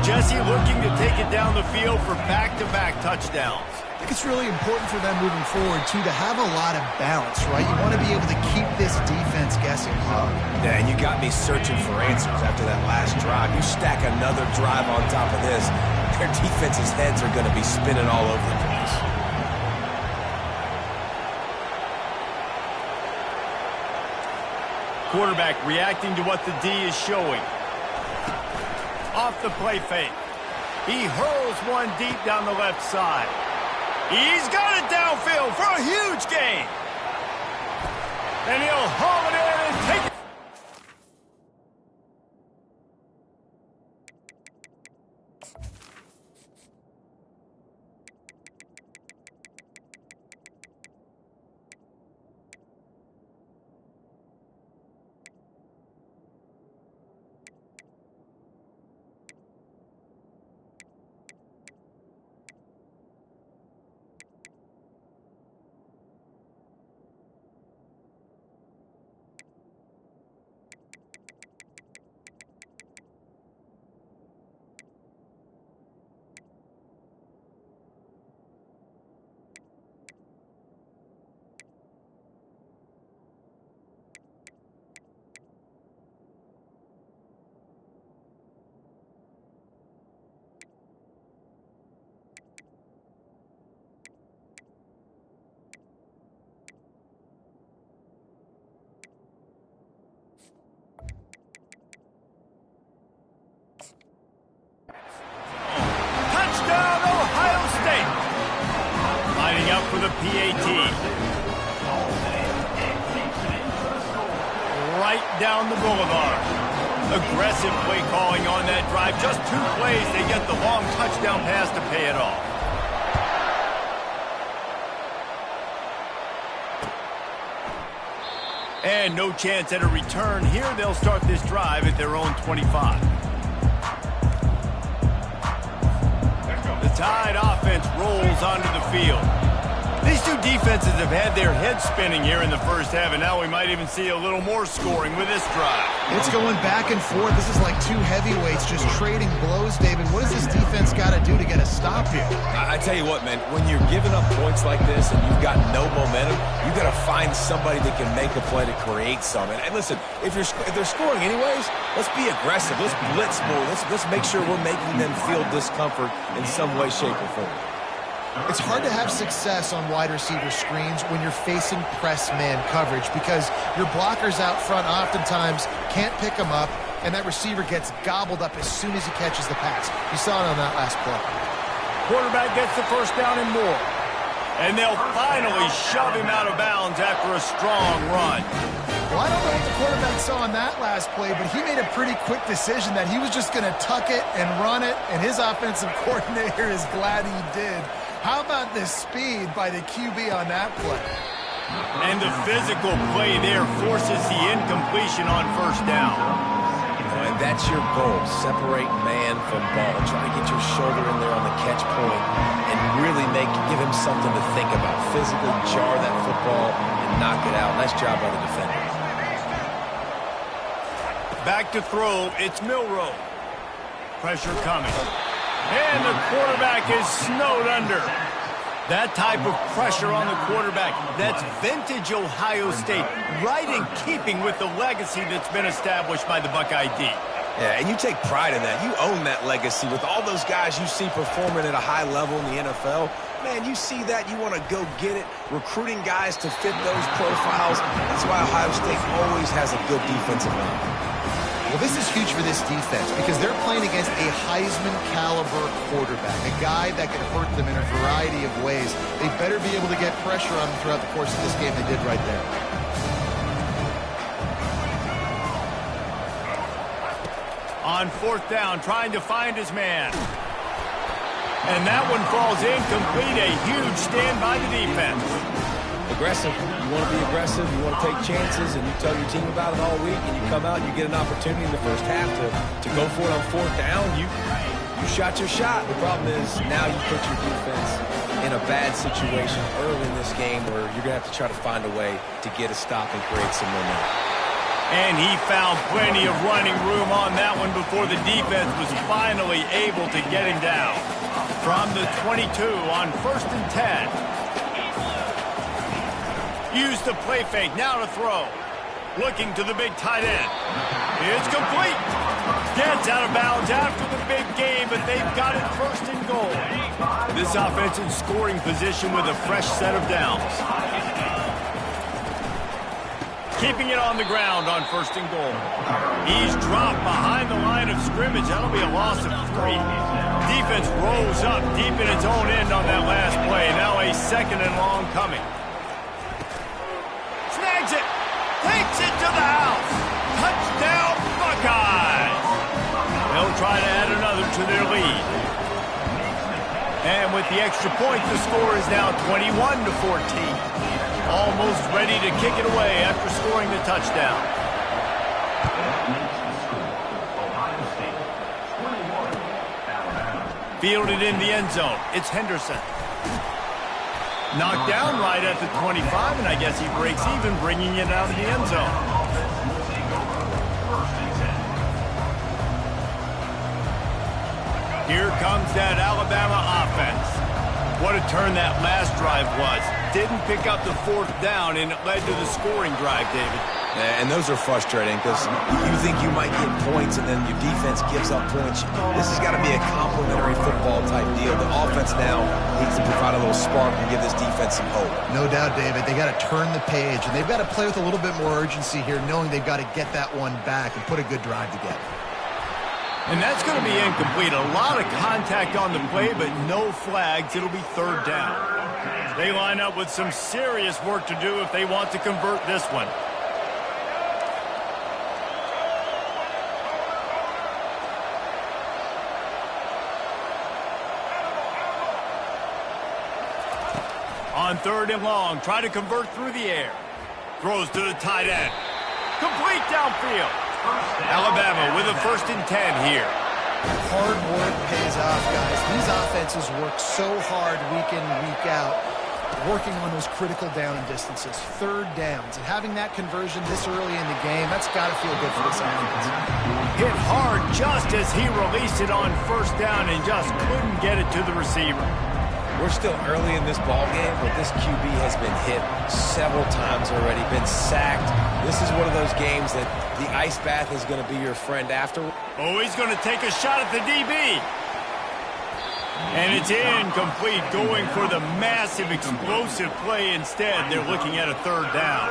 A: Jesse looking to take it down the field for back-to-back touchdowns.
C: I think it's really important for them moving forward, too, to have a lot of balance, right? You want to be able to keep this defense guessing.
B: Yeah, and you got me searching for answers after that last drive. You stack another drive on top of this, their defense's heads are going to be spinning all over the place.
A: Quarterback reacting to what the D is showing. Off the play fake. He hurls one deep down the left side. He's got it downfield for a huge gain. And he'll haul it in and take it. Touchdown, Ohio State. Lining up for the PAT. Right down the boulevard. Aggressive play calling on that drive. Just 2 plays, they get the long touchdown pass to pay it off. And no chance at a return here. They'll start this drive at their own 25. The Tide offense rolls onto the field. These two defenses have had their heads spinning here in the first half, and now we might even see a little more scoring with this drive.
C: It's going back and forth. This is like two heavyweights just trading blows, David. What does this defense got to do to get a stop here?
B: I tell you what, man, when you're giving up points like this and you've got no momentum, you got to find somebody that can make a play to create some. And listen, if they're scoring anyways, let's be aggressive. Let's blitz more. Let's make sure we're making them feel discomfort in some way, shape, or form.
C: It's hard to have success on wide receiver screens when you're facing press man coverage because your blockers out front oftentimes can't pick them up, and that receiver gets gobbled up as soon as he catches the pass. You saw it on that last play.
A: Quarterback gets the first down and more. And they'll finally shove him out of bounds after a strong run.
C: Well, I don't know what the quarterback saw on that last play, but he made a pretty quick decision that he was just going to tuck it and run it, and his offensive coordinator is glad he did. How about the speed by the QB on that play?
A: And the physical play there forces the incompletion on first down.
B: And that's your goal, separate man from ball. Try to get your shoulder in there on the catch point and really give him something to think about. Physically jar that football and knock it out. Nice job by the defender.
A: Back to throw, it's Milroe. Pressure coming. And the quarterback is snowed under. That type of pressure on the quarterback, that's vintage Ohio State, right in keeping with the legacy that's been established by the Buckeye D.
B: Yeah, and you take pride in that. You own that legacy with all those guys you see performing at a high level in the NFL. Man, you see that, you want to go get it, recruiting guys to fit those profiles. That's why Ohio State always has a good defensive line.
C: Well, this is huge for this defense because they're playing against a Heisman-caliber quarterback, a guy that can hurt them in a variety of ways. They better be able to get pressure on him throughout the course of this game. They did right there.
A: On fourth down, trying to find his man. And that one falls incomplete. A huge stand by the defense.
B: Aggressive. You want to be aggressive. You want to take chances, and you tell your team about it all week, and you come out and you get an opportunity in the first half to go for it on fourth down. You shot your shot. The problem is now you put your defense in a bad situation early in this game where you're going to have to try to find a way to get a stop and create some momentum.
A: And he found plenty of running room on that one before the defense was finally able to get him down. From the 22 on 1st and 10. Use the play fake, now to throw. Looking to the big tight end. It's complete. Gets out of bounds after the big game, but they've got it 1st and goal. This offense in scoring position with a fresh set of downs. Keeping it on the ground on 1st and goal. He's dropped behind the line of scrimmage. That'll be a loss of 3. Defense rolls up deep in its own end on that last play. Now a 2nd and long coming. Snags it. And with the extra point, the score is now 21-14. Almost ready to kick it away after scoring the touchdown. Fielded in the end zone. It's Henderson. Knocked down right at the 25, and I guess he breaks even, bringing it out of the end zone. Here comes that Alabama offense. What a turn that last drive was. Didn't pick up the fourth down, and it led to the scoring drive, David.
B: And those are frustrating because you think you might get points and then your defense gives up points. This has got to be a complementary football type deal. The offense now needs to provide a little spark and give this defense some hope.
C: No doubt, David. They got to turn the page, and they've got to play with a little bit more urgency here, knowing they've got to get that one back and put a good drive together.
A: And that's going to be incomplete. A lot of contact on the play, but no flags. It'll be third down. They line up with some serious work to do if they want to convert this one. On third and long, try to convert through the air. Throws to the tight end. Complete downfield. Alabama with a 1st and 10 here.
C: Hard work pays off, guys. These offenses work so hard week in, week out, working on those critical down and distances, third downs. And having that conversion this early in the game, that's got to feel good for this offense.
A: Hit hard just as he released it on 1st down and just couldn't get it to the receiver.
B: We're still early in this ball game, but this QB has been hit several times already, been sacked. This is one of those games that the ice bath is going to be your friend after.
A: Oh, he's going to take a shot at the DB. And it's incomplete, going for the massive explosive play instead. They're looking at a third down.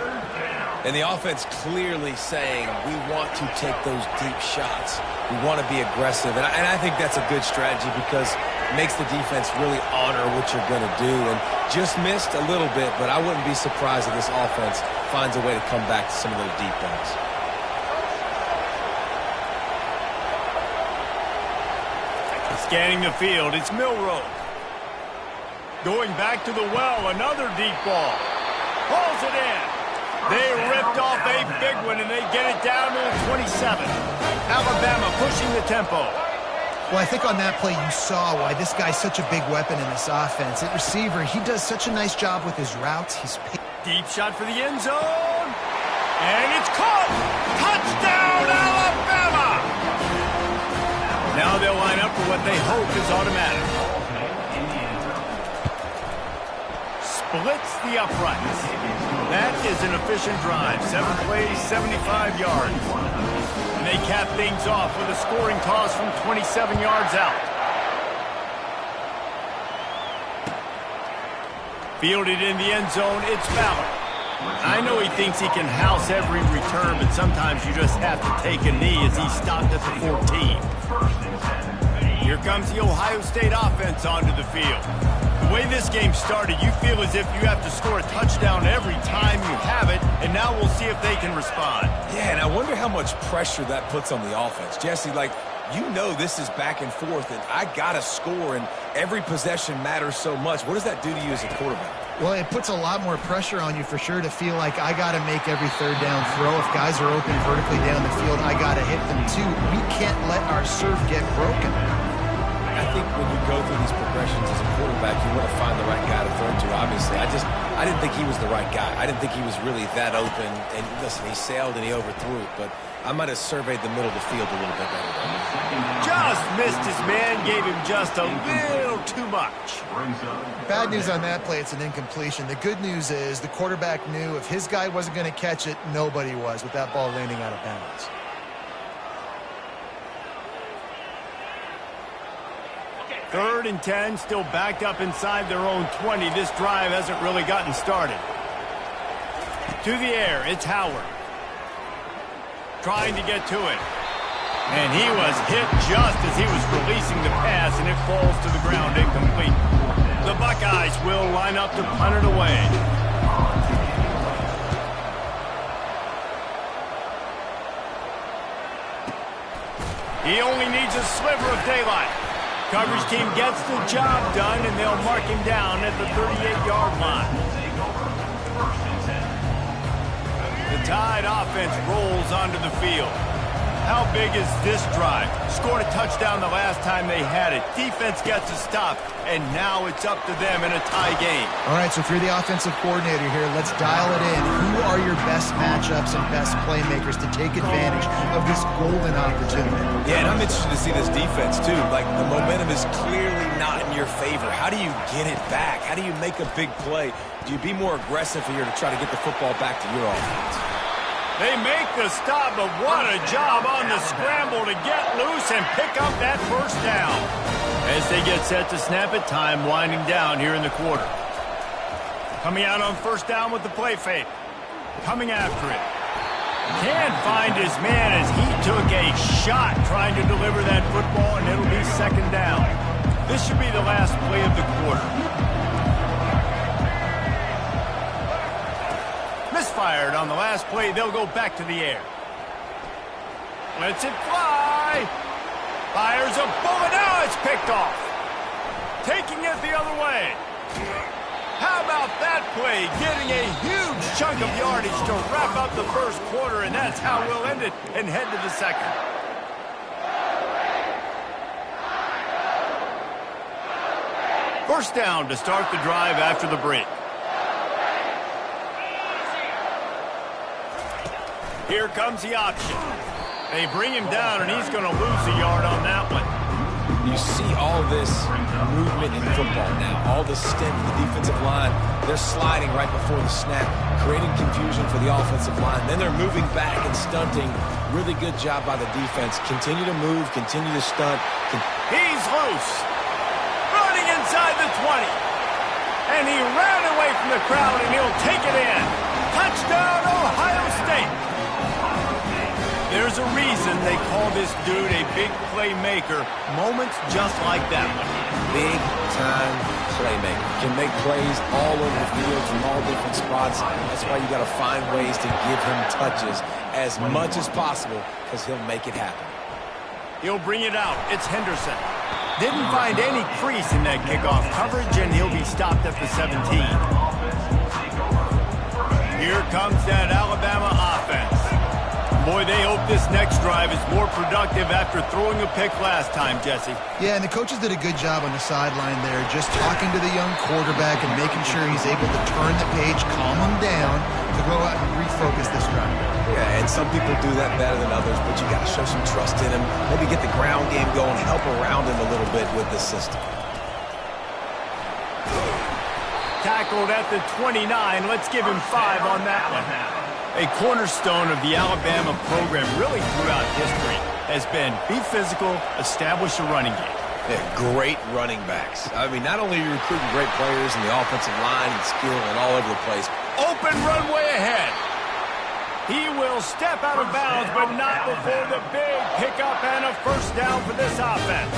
B: And the offense clearly saying, we want to take those deep shots. We want to be aggressive. And I think that's a good strategy because it makes the defense really honor what you're going to do. And just missed a little bit, but I wouldn't be surprised if this offense finds a way to come back to some of those deep balls.
A: Scanning the field, it's Milroe. Going back to the well, another deep ball. Pulls it in. They ripped off a big one, and they get it down to the 27. Alabama pushing the tempo.
C: Well, I think on that play you saw why this guy's such a big weapon in this offense. At receiver, he does such a nice job with his routes. He's
A: deep shot for the end zone. And it's caught. Touchdown, Alabama! Now they'll line up for what they hope is automatic. Splits the uprights. That is an efficient drive. 7 plays, 75 yards. And they cap things off with a scoring toss from 27 yards out. Fielded in the end zone, it's Fowler. I know he thinks he can house every return, but sometimes you just have to take a knee as he stopped at the 14. Here comes the Ohio State offense onto the field. The way this game started, you feel as if you have to score a touchdown every time you have it, and now we'll see if they can respond.
B: Yeah, and I wonder how much pressure that puts on the offense. Jesse, you know this is back and forth, and I got to score, and every possession matters so much. What does that do to you as a quarterback?
C: Well, it puts a lot more pressure on you for sure to feel like I got to make every third down throw. If guys are open vertically down the field, I got to hit them too. We can't let our serve get broken.
B: I think when you go through these progressions as a quarterback, you want to find the right guy to throw to, obviously. I didn't think he was the right guy. I didn't think he was really that open. And listen, he sailed and he overthrew it, but I might have surveyed the middle of the field a little bit better.
A: Just missed his man, gave him just a little too much.
C: Bad news on that play, it's an incompletion. The good news is the quarterback knew if his guy wasn't going to catch it, nobody was with that ball landing out of bounds.
A: Third and 10, still backed up inside their own 20. This drive hasn't really gotten started. To the air, it's Howard. Trying to get to it. And he was hit just as he was releasing the pass, and it falls to the ground incomplete. The Buckeyes will line up to punt it away. He only needs a sliver of daylight. Coverage team gets the job done, and they'll mark him down at the 38-yard line. The Tide offense rolls onto the field. How big is this drive? Scored a touchdown the last time they had it. Defense gets a stop, and now it's up to them in a tie game.
C: All right, so if you're the offensive coordinator here, let's dial it in. Who are your best matchups and best playmakers to take advantage of this golden opportunity?
B: Yeah, and I'm interested to see this defense, too. Like, the momentum is clearly not in your favor. How do you get it back? How do you make a big play? Do you be more aggressive here to try to get the football back to your offense?
A: They make the stop, but what a job on the scramble to get loose and pick up that first down. As they get set to snap it, time winding down here in the quarter. Coming out on first down with the play fake. Coming after it. Can't find his man as he took a shot trying to deliver that football, and it'll be second down. This should be the last play of the quarter. Misfired on the last play. They'll go back to the air. Lets it fly. Fires a bullet. Now it's picked off. Taking it the other way. How about that play? Getting a huge chunk of yardage to wrap up the first quarter, and that's how we'll end it and head to the second. First down to start the drive after the break. Here comes the option. They bring him down, and he's going to lose a yard on that one.
B: You see all this movement in football now. All the stint of the defensive line. They're sliding right before the snap, creating confusion for the offensive line. Then they're moving back and stunting. Really good job by the defense. Continue to move, continue to stunt.
A: He's loose. Running inside the 20. And he ran away from the crowd, and he'll take it in. Touchdown, Ohio State. There's a reason they call this dude a big playmaker. Moments just like that one.
B: Big-time playmaker. Can make plays all over the field from all different spots. That's why you got to find ways to give him touches as much as possible, because he'll make it happen.
A: He'll bring it out. It's Henderson. Didn't find any crease in that kickoff coverage, and he'll be stopped at the 17. Here comes that Alabama offense. Boy, they hope this next drive is more productive after throwing a pick last time, Jesse.
C: Yeah, and the coaches did a good job on the sideline there, just talking to the young quarterback and making sure he's able to turn the page, calm him down, to go out and refocus this drive.
B: Yeah, and some people do that better than others, but you got to show some trust in him. Maybe get the ground game going, help around him a little bit with this system.
A: Tackled at the 29. Let's give him 5 on that one. A cornerstone of the Alabama program really throughout history has been be physical, establish a running game.
B: Yeah, great running backs. I mean, not only are you recruiting great players in the offensive line and skill and all over the place.
A: Open runway ahead. He will step out of bounds, but not before the big pickup and a first down for this offense.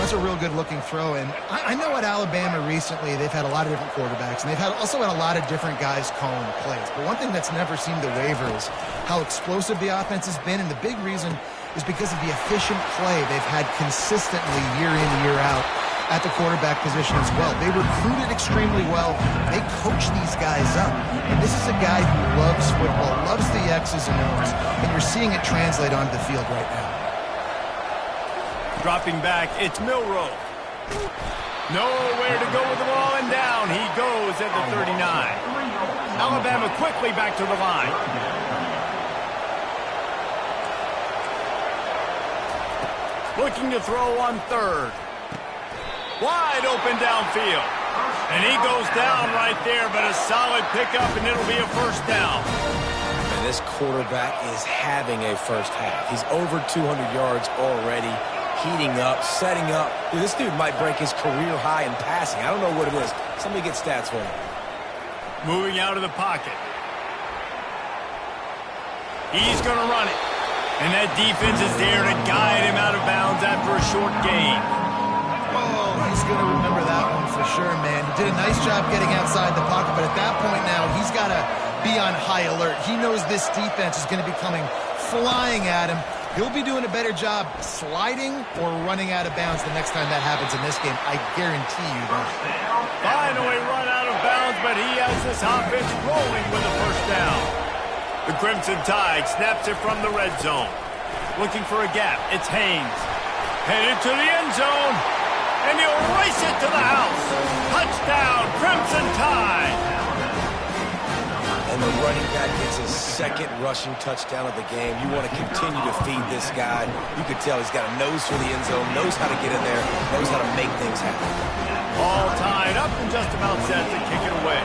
C: That's a real good-looking throw, and I know at Alabama recently they've had a lot of different quarterbacks, and they've also had a lot of different guys calling the plays. But one thing that's never seemed to waver is how explosive the offense has been, and the big reason is because of the efficient play they've had consistently year in, year out at the quarterback position as well. They recruited extremely well. They coach these guys up. And this is a guy who loves football, loves the X's and O's, and you're seeing it translate onto the field right now.
A: Dropping back, it's Milroe. Nowhere to go with the ball, and down he goes at the 39. Alabama quickly back to the line. Looking to throw on third. Wide open downfield. And he goes down right there, but a solid pickup, and it'll be a first down.
B: And this quarterback is having a first half. He's over 200 yards already. Heating up, setting up. Dude, this dude might break his career high in passing. I don't know what it is. Somebody get stats for him.
A: Moving out of the pocket. He's going to run it. And that defense is there to guide him out of bounds after a short gain.
C: Oh, he's going to remember that one for sure, man. He did a nice job getting outside the pocket, but at that point now, he's got to be on high alert. He knows this defense is going to be coming flying at him. He'll be doing a better job sliding or running out of bounds the next time that happens in this game. I guarantee you that.
A: Finally run out of bounds, but he has this offense rolling with a first down. The Crimson Tide snaps it from the red zone. Looking for a gap. It's Haynes. Headed to the end zone. And he'll race it to the house. Touchdown, Crimson Tide.
B: And the running back gets his second rushing touchdown of the game. You want to continue to feed this guy. You could tell he's got a nose for the end zone, knows how to get in there, knows how to make things happen.
A: All tied up and just about set to kick it away.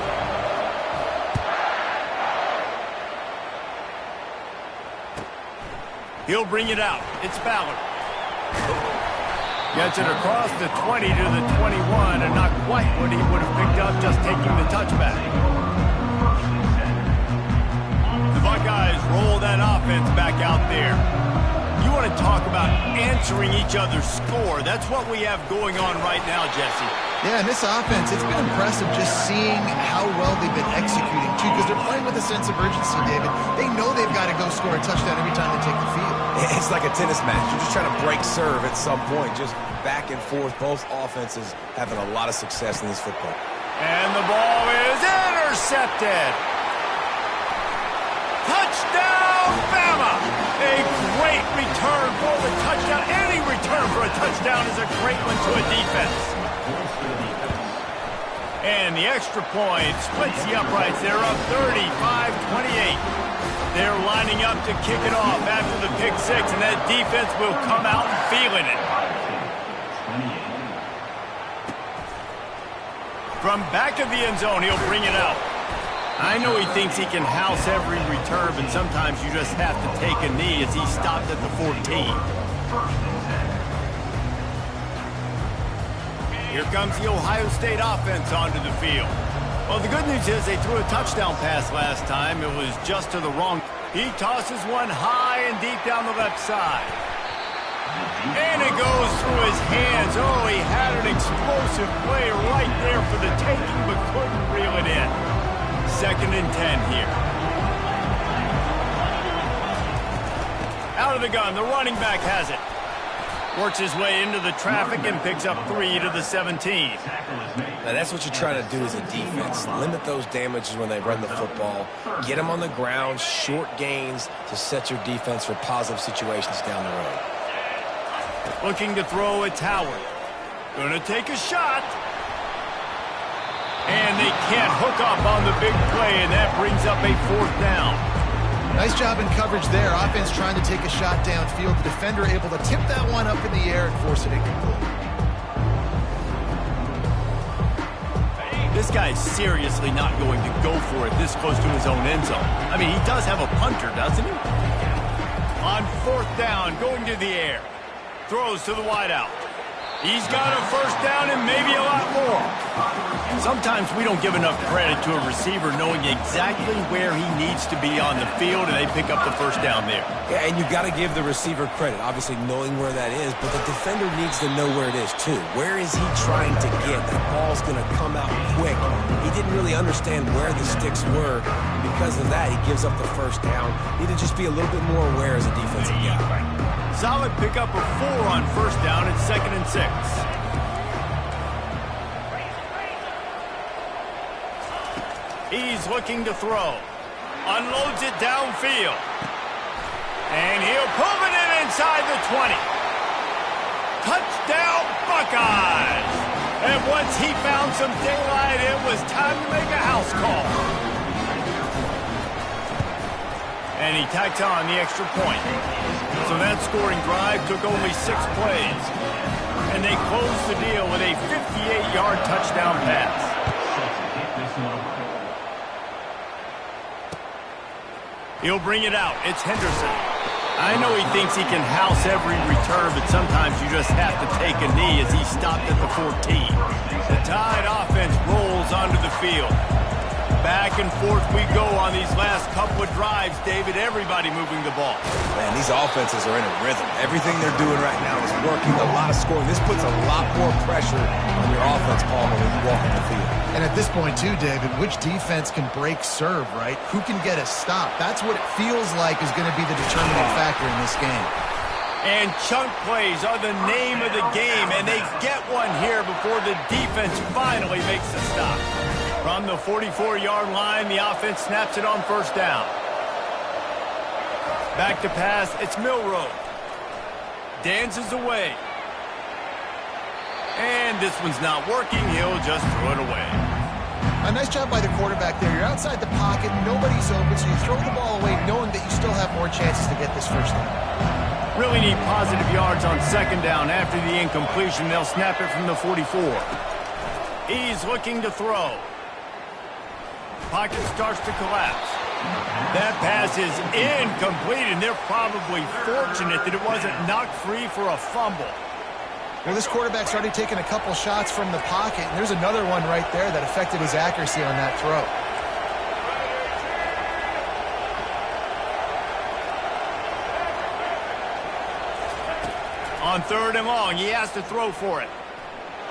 A: He'll bring it out. It's Ballard. Gets it across the 20 to the 21, and not quite what he would have picked up just taking the touchback. The Buckeyes roll that offense back out there. You want to talk about answering each other's score. That's what we have going on right now, Jesse.
C: Yeah, and this offense, it's been impressive just seeing how well they've been executing, too, because they're playing with a sense of urgency, David. They know they've got to go score a touchdown every time they take the field.
B: It's like a tennis match. You're just trying to break serve at some point, just back and forth. Both offenses having a lot of success in this football.
A: And the ball is intercepted. Touchdown, Bama! A great return for the touchdown. Any return for a touchdown is a great one to a defense. And the extra point splits the uprights. They're up 35-28. They're lining up to kick it off after the pick six, and that defense will come out feeling it. From back of the end zone, he'll bring it out. I know he thinks he can house every return, but sometimes you just have to take a knee as he stopped at the 14. Here comes the Ohio State offense onto the field. Well, the good news is they threw a touchdown pass last time. It was just to the wrong. He tosses one high and deep down the left side. And it goes through his hands. Oh, he had an explosive play right there for the taking, but couldn't reel it in. 2nd and 10 here. Out of the gun, the running back has it. Works his way into the traffic and picks up 3 to the 17.
B: Now that's what you're trying to do as a defense. Limit those damages when they run the football. Get them on the ground, short gains to set your defense for positive situations down the road.
A: Looking to throw, it's Howard. Gonna take a shot. And they can't hook up on the big play, and that brings up a 4th down.
C: Nice job in coverage there. Offense trying to take a shot downfield. The defender able to tip that one up in the air and force it incomplete.
A: This guy's seriously not going to go for it this close to his own end zone. I mean, he does have a punter, doesn't he? On 4th down, going to the air. Throws to the wideout. He's got a 1st down and maybe a lot more. Sometimes we don't give enough credit to a receiver knowing exactly where he needs to be on the field, and they pick up the 1st down there.
B: Yeah, and you got to give the receiver credit, obviously knowing where that is, but the defender needs to know where it is too. Where is he trying to get? That ball's going to come out quick. He didn't really understand where the sticks were. Because of that, he gives up the 1st down. Need to just be a little bit more aware as a defensive guy.
A: Solid pickup of 4 on 1st down. It's 2nd and 6. He's looking to throw. Unloads it downfield. And he'll pull it in inside the 20. Touchdown, Buckeyes! And once he found some daylight, it was time to make a house call. And he tacked on the extra point. So that scoring drive took only 6 plays. And they closed the deal with a 58-yard touchdown pass. He'll bring it out. It's Henderson. I know he thinks he can house every return, but sometimes you just have to take a knee as he stopped at the 14. The Tide offense rolls onto the field. Back and forth we go on these last couple of drives, David. Everybody moving the ball.
B: Man, these offenses are in a rhythm. Everything they're doing right now is working. A lot of scoring. This puts a lot more pressure on your offense, Palmer, when you walk on the field.
C: And at this point, too, David, which defense can break serve, right? Who can get a stop? That's what it feels like is going to be the determining factor in this game.
A: And chunk plays are the name of the game, and they get one here before the defense finally makes the stop. From the 44-yard line, the offense snaps it on first down. Back to pass, it's Milroe. Dances away. And this one's not working. He'll just throw it away.
C: A nice job by the quarterback there. You're outside the pocket, nobody's open, so you throw the ball away knowing that you still have more chances to get this first down.
A: Really need positive yards on second down. After the incompletion, they'll snap it from the 44. He's looking to throw. Pocket starts to collapse. That pass is incomplete, and they're probably fortunate that it wasn't knocked free for a fumble.
C: Well, this quarterback's already taken a couple shots from the pocket, and there's another one right there that affected his accuracy on that throw.
A: On third and long, he has to throw for it.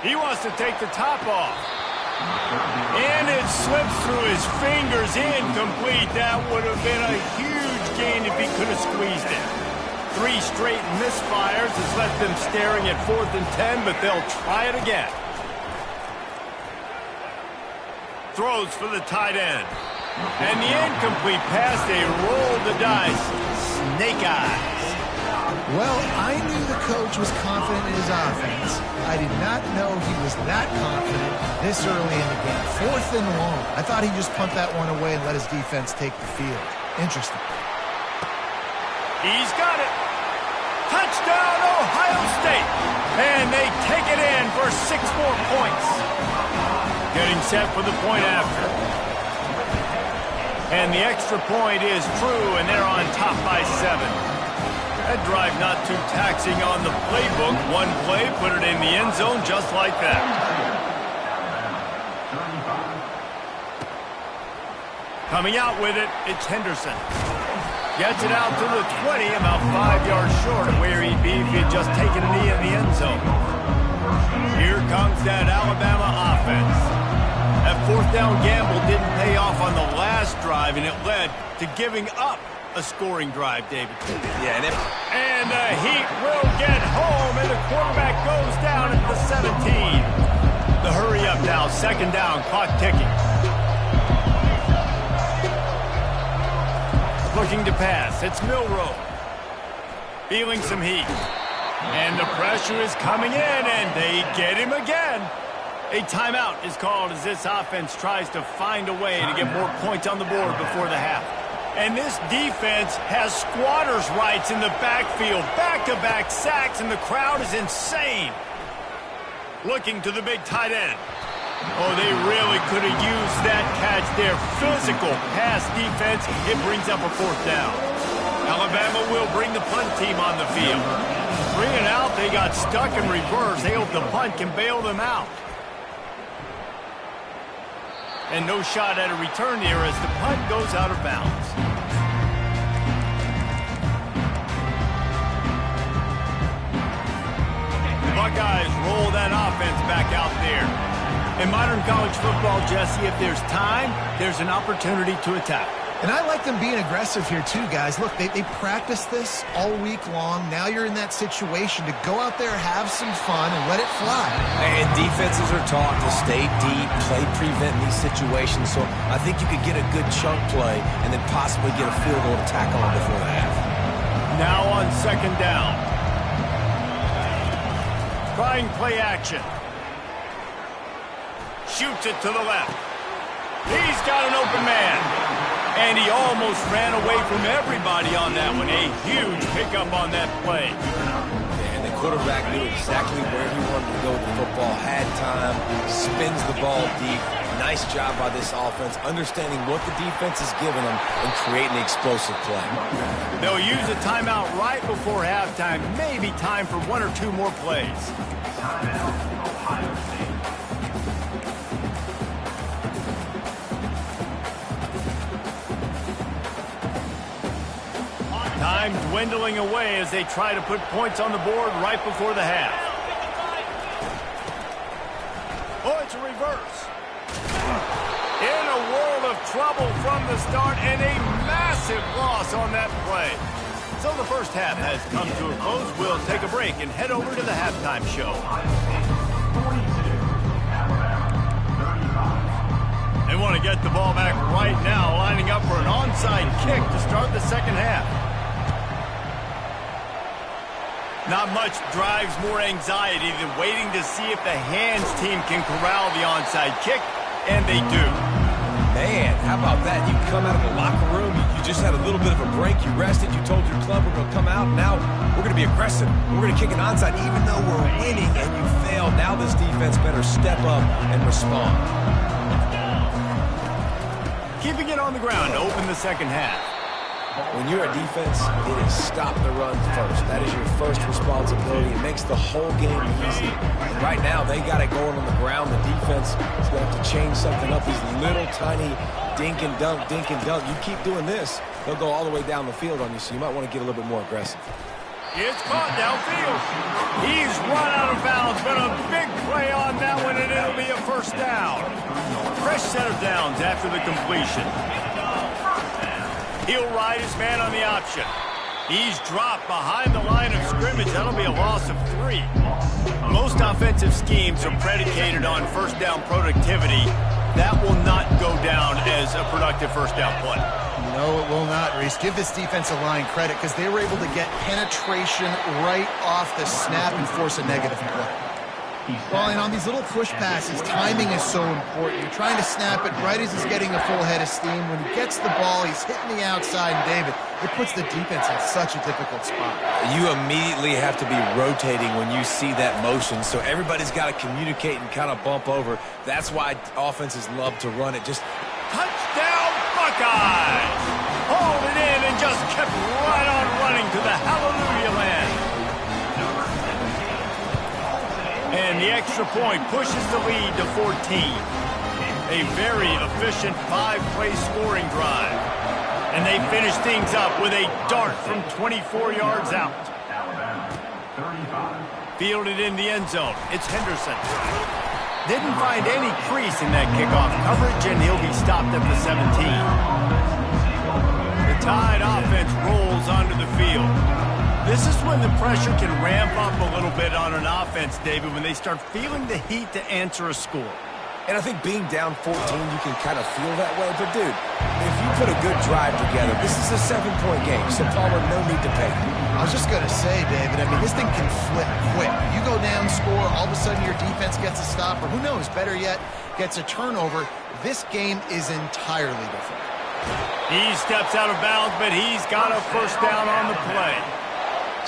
A: He wants to take the top off. And it slips through his fingers, incomplete. That would have been a huge gain if he could have squeezed it. 3 straight misfires has left them staring at 4th and 10, but they'll try it again. Throws for the tight end. And the incomplete pass, they rolled the dice. Snake eyes.
C: Well, I knew the coach was confident in his offense. I did not know he was that confident this early in the game. 4th and long. I thought he'd just punt that one away and let his defense take the field. Interesting.
A: He's got it. Touchdown, Ohio State. And they take it in for 6 more points. Getting set for the point after. And the extra point is true, and they're on top by 7. That drive not too taxing on the playbook. One play, put it in the end zone just like that. Coming out with it, it's Henderson. Gets it out to the 20, about 5 yards short of where he'd be if he had just taken a knee in the end zone. Here comes that Alabama offense. That 4th down gamble didn't pay off on the last drive, and it led to giving up a scoring drive, David.
B: Yeah,
A: and the Heat will get home, and the quarterback goes down at the 17. The hurry up now, 2nd down, clock ticking. Looking to pass, it's Milroe. Feeling some heat. And the pressure is coming in, and they get him again. A timeout is called as this offense tries to find a way to get more points on the board before the half. And this defense has squatters' rights in the backfield. Back-to-back sacks, and the crowd is insane. Looking to the big tight end. Oh, they really could have used that catch there. Physical pass defense. It brings up a 4th down. Alabama will bring the punt team on the field. 3 and out, they got stuck in reverse. They hope the punt can bail them out. And no shot at a return here as the punt goes out of bounds. The Buckeyes roll that offense back out there. In modern college football, Jesse, if there's time, there's an opportunity to attack.
C: And I like them being aggressive here too, guys. Look, they practice this all week long. Now you're in that situation to go out there, have some fun, and let it fly.
B: And defenses are taught to stay deep, play prevent in these situations. So I think you could get a good chunk play and then possibly get a field goal to tack on before the half.
A: Now on 2nd down. Trying play action. Shoots it to the left. He's got an open man. And he almost ran away from everybody on that one. A huge pickup on that play.
B: And the quarterback knew exactly where he wanted to go with the football, had time, spins the ball deep. Nice job by this offense, understanding what the defense is giving them and creating an explosive play.
A: They'll use a timeout right before halftime. Maybe time for 1 or 2 more plays. Time dwindling away as they try to put points on the board right before the half. Oh, it's a reverse. In a world of trouble from the start, and a massive loss on that play. So the first half has come to a close. We'll take a break and head over to the halftime show. They want to get the ball back right now, lining up for an onside kick to start the second half. Not much drives more anxiety than waiting to see if the hands team can corral the onside kick, and they do.
B: Man, how about that? You come out of the locker room, you just had a little bit of a break, you rested, you told your club we're going to come out, now we're going to be aggressive. We're going to kick an onside even though we're winning, and you failed. Now this defense better step up and respond.
A: Keeping it on the ground to open the second half.
B: When you're a defense, it is stop the run first. That is your first responsibility. It makes the whole game easy. And right now, they got it going on the ground. The defense is going to have to change something up. These little tiny dink and dunk, dink and dunk. You keep doing this, they'll go all the way down the field on you, so you might want to get a little bit more aggressive.
A: It's caught downfield. He's run out of bounds, but a big play on that one, and it'll be a first down. Fresh set of downs after the completion. He'll ride his man on the option. He's dropped behind the line of scrimmage. That'll be a loss of 3. Most offensive schemes are predicated on first down productivity. That will not go down as a productive first down play.
C: No, it will not, Reese. Give this defensive line credit because they were able to get penetration right off the snap and force a negative play. Well, and on these little push passes, timing is so important. You're trying to snap it right as he's getting a full head of steam. When he gets the ball, he's hitting the outside, and David, it puts the defense in such a difficult spot.
B: You immediately have to be rotating when you see that motion, so everybody's got to communicate and kind of bump over. That's why offenses love to run it. Just
A: touchdown, Buckeyes! Hauled it in and just kept right on running to the hallelujah land. And the extra point pushes the lead to 14. A very efficient 5-play scoring drive. And they finish things up with a dart from 24 yards out. Fielded in the end zone. It's Henderson. Didn't find any crease in that kickoff coverage, and he'll be stopped at the 17. The Tide offense rolls onto the field. This is when the pressure can ramp up a little bit on an offense, David, when they start feeling the heat to answer a score.
B: And I think being down 14, you can kind of feel that way. But, dude, if you put a good drive together, this is a 7-point game, so Palmer, no need to panic.
C: I was just going to say, David, I mean, this thing can flip quick. You go down, score, all of a sudden your defense gets a stop, or who knows, better yet, gets a turnover. This game is entirely different.
A: He steps out of bounds, but he's got a first down on the play.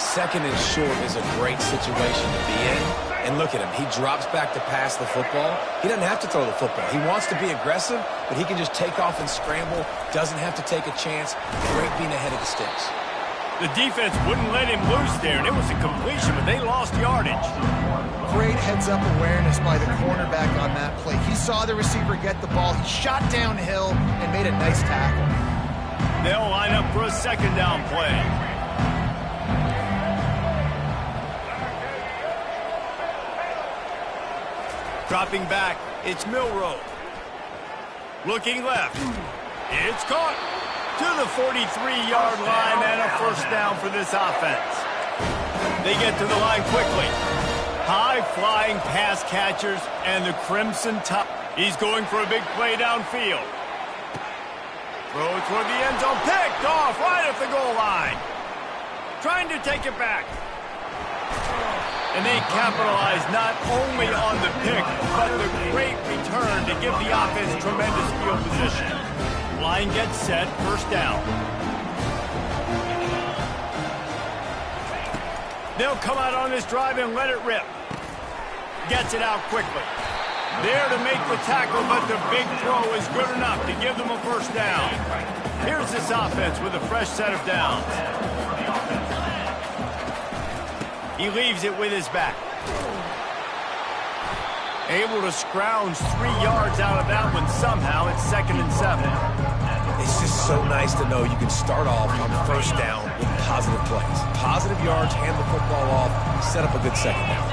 B: Second and short is a great situation to be in. And look at him. He drops back to pass the football. He doesn't have to throw the football. He wants to be aggressive, but he can just take off and scramble. Doesn't have to take a chance. Great being ahead of the sticks.
A: The defense wouldn't let him loose there, and it was a completion, but they lost yardage.
C: Great heads-up awareness by the cornerback on that play. He saw the receiver get the ball. He shot downhill and made a nice tackle.
A: They'll line up for a second down play. Dropping back, it's Milroe. Looking left. It's caught to the 43-yard line and a first down for this offense. They get to the line quickly. High-flying pass catchers and the Crimson Tide. He's going for a big play downfield. Throw toward the end zone. Picked off right at the goal line. Trying to take it back. And they capitalize not only on the pick, but the great return to give the offense tremendous field position. Line gets set, first down. They'll come out on this drive and let it rip. Gets it out quickly. There to make the tackle, but the big throw is good enough to give them a first down. Here's this offense with a fresh set of downs. He leaves it with his back. Able to scrounge 3 yards out of that one somehow. It's 2nd and 7.
B: It's just so nice to know you can start off on first down with positive plays. Positive yards, hand the football off, set up a good second down.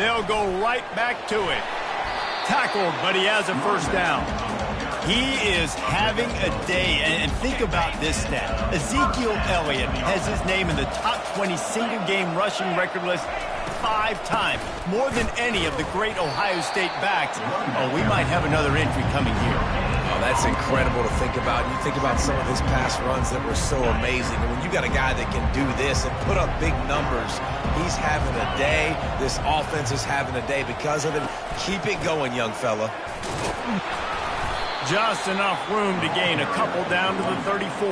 A: They'll go right back to it. Tackled, but he has a first down.
D: He is having a day, and think about this stat. Ezekiel Elliott has his name in the top 20 single-game rushing record list 5 times, more than any of the great Ohio State backs. Oh, we might have another entry coming here.
B: Oh, that's incredible to think about. You think about some of his past runs that were so amazing. And when you got a guy that can do this and put up big numbers, he's having a day. This offense is having a day because of it. Keep it going, young fella.
A: Just enough room to gain a couple down to the 34.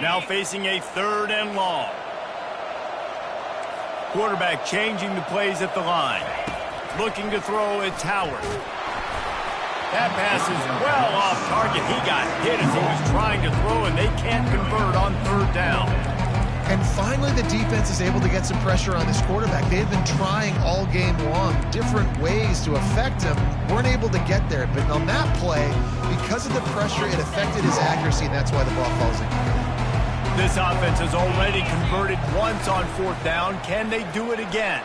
A: Now facing a 3rd and long. Quarterback changing the plays at the line. Looking to throw, it's Howard. That pass is well off target. He got hit as he was trying to throw, and they can't convert on 3rd down.
C: And finally, the defense is able to get some pressure on this quarterback. They have been trying all game long different ways to affect him. Weren't able to get there. But on that play, because of the pressure, it affected his accuracy, and that's why the ball falls in.
A: This offense has already converted once on 4th down. Can they do it again?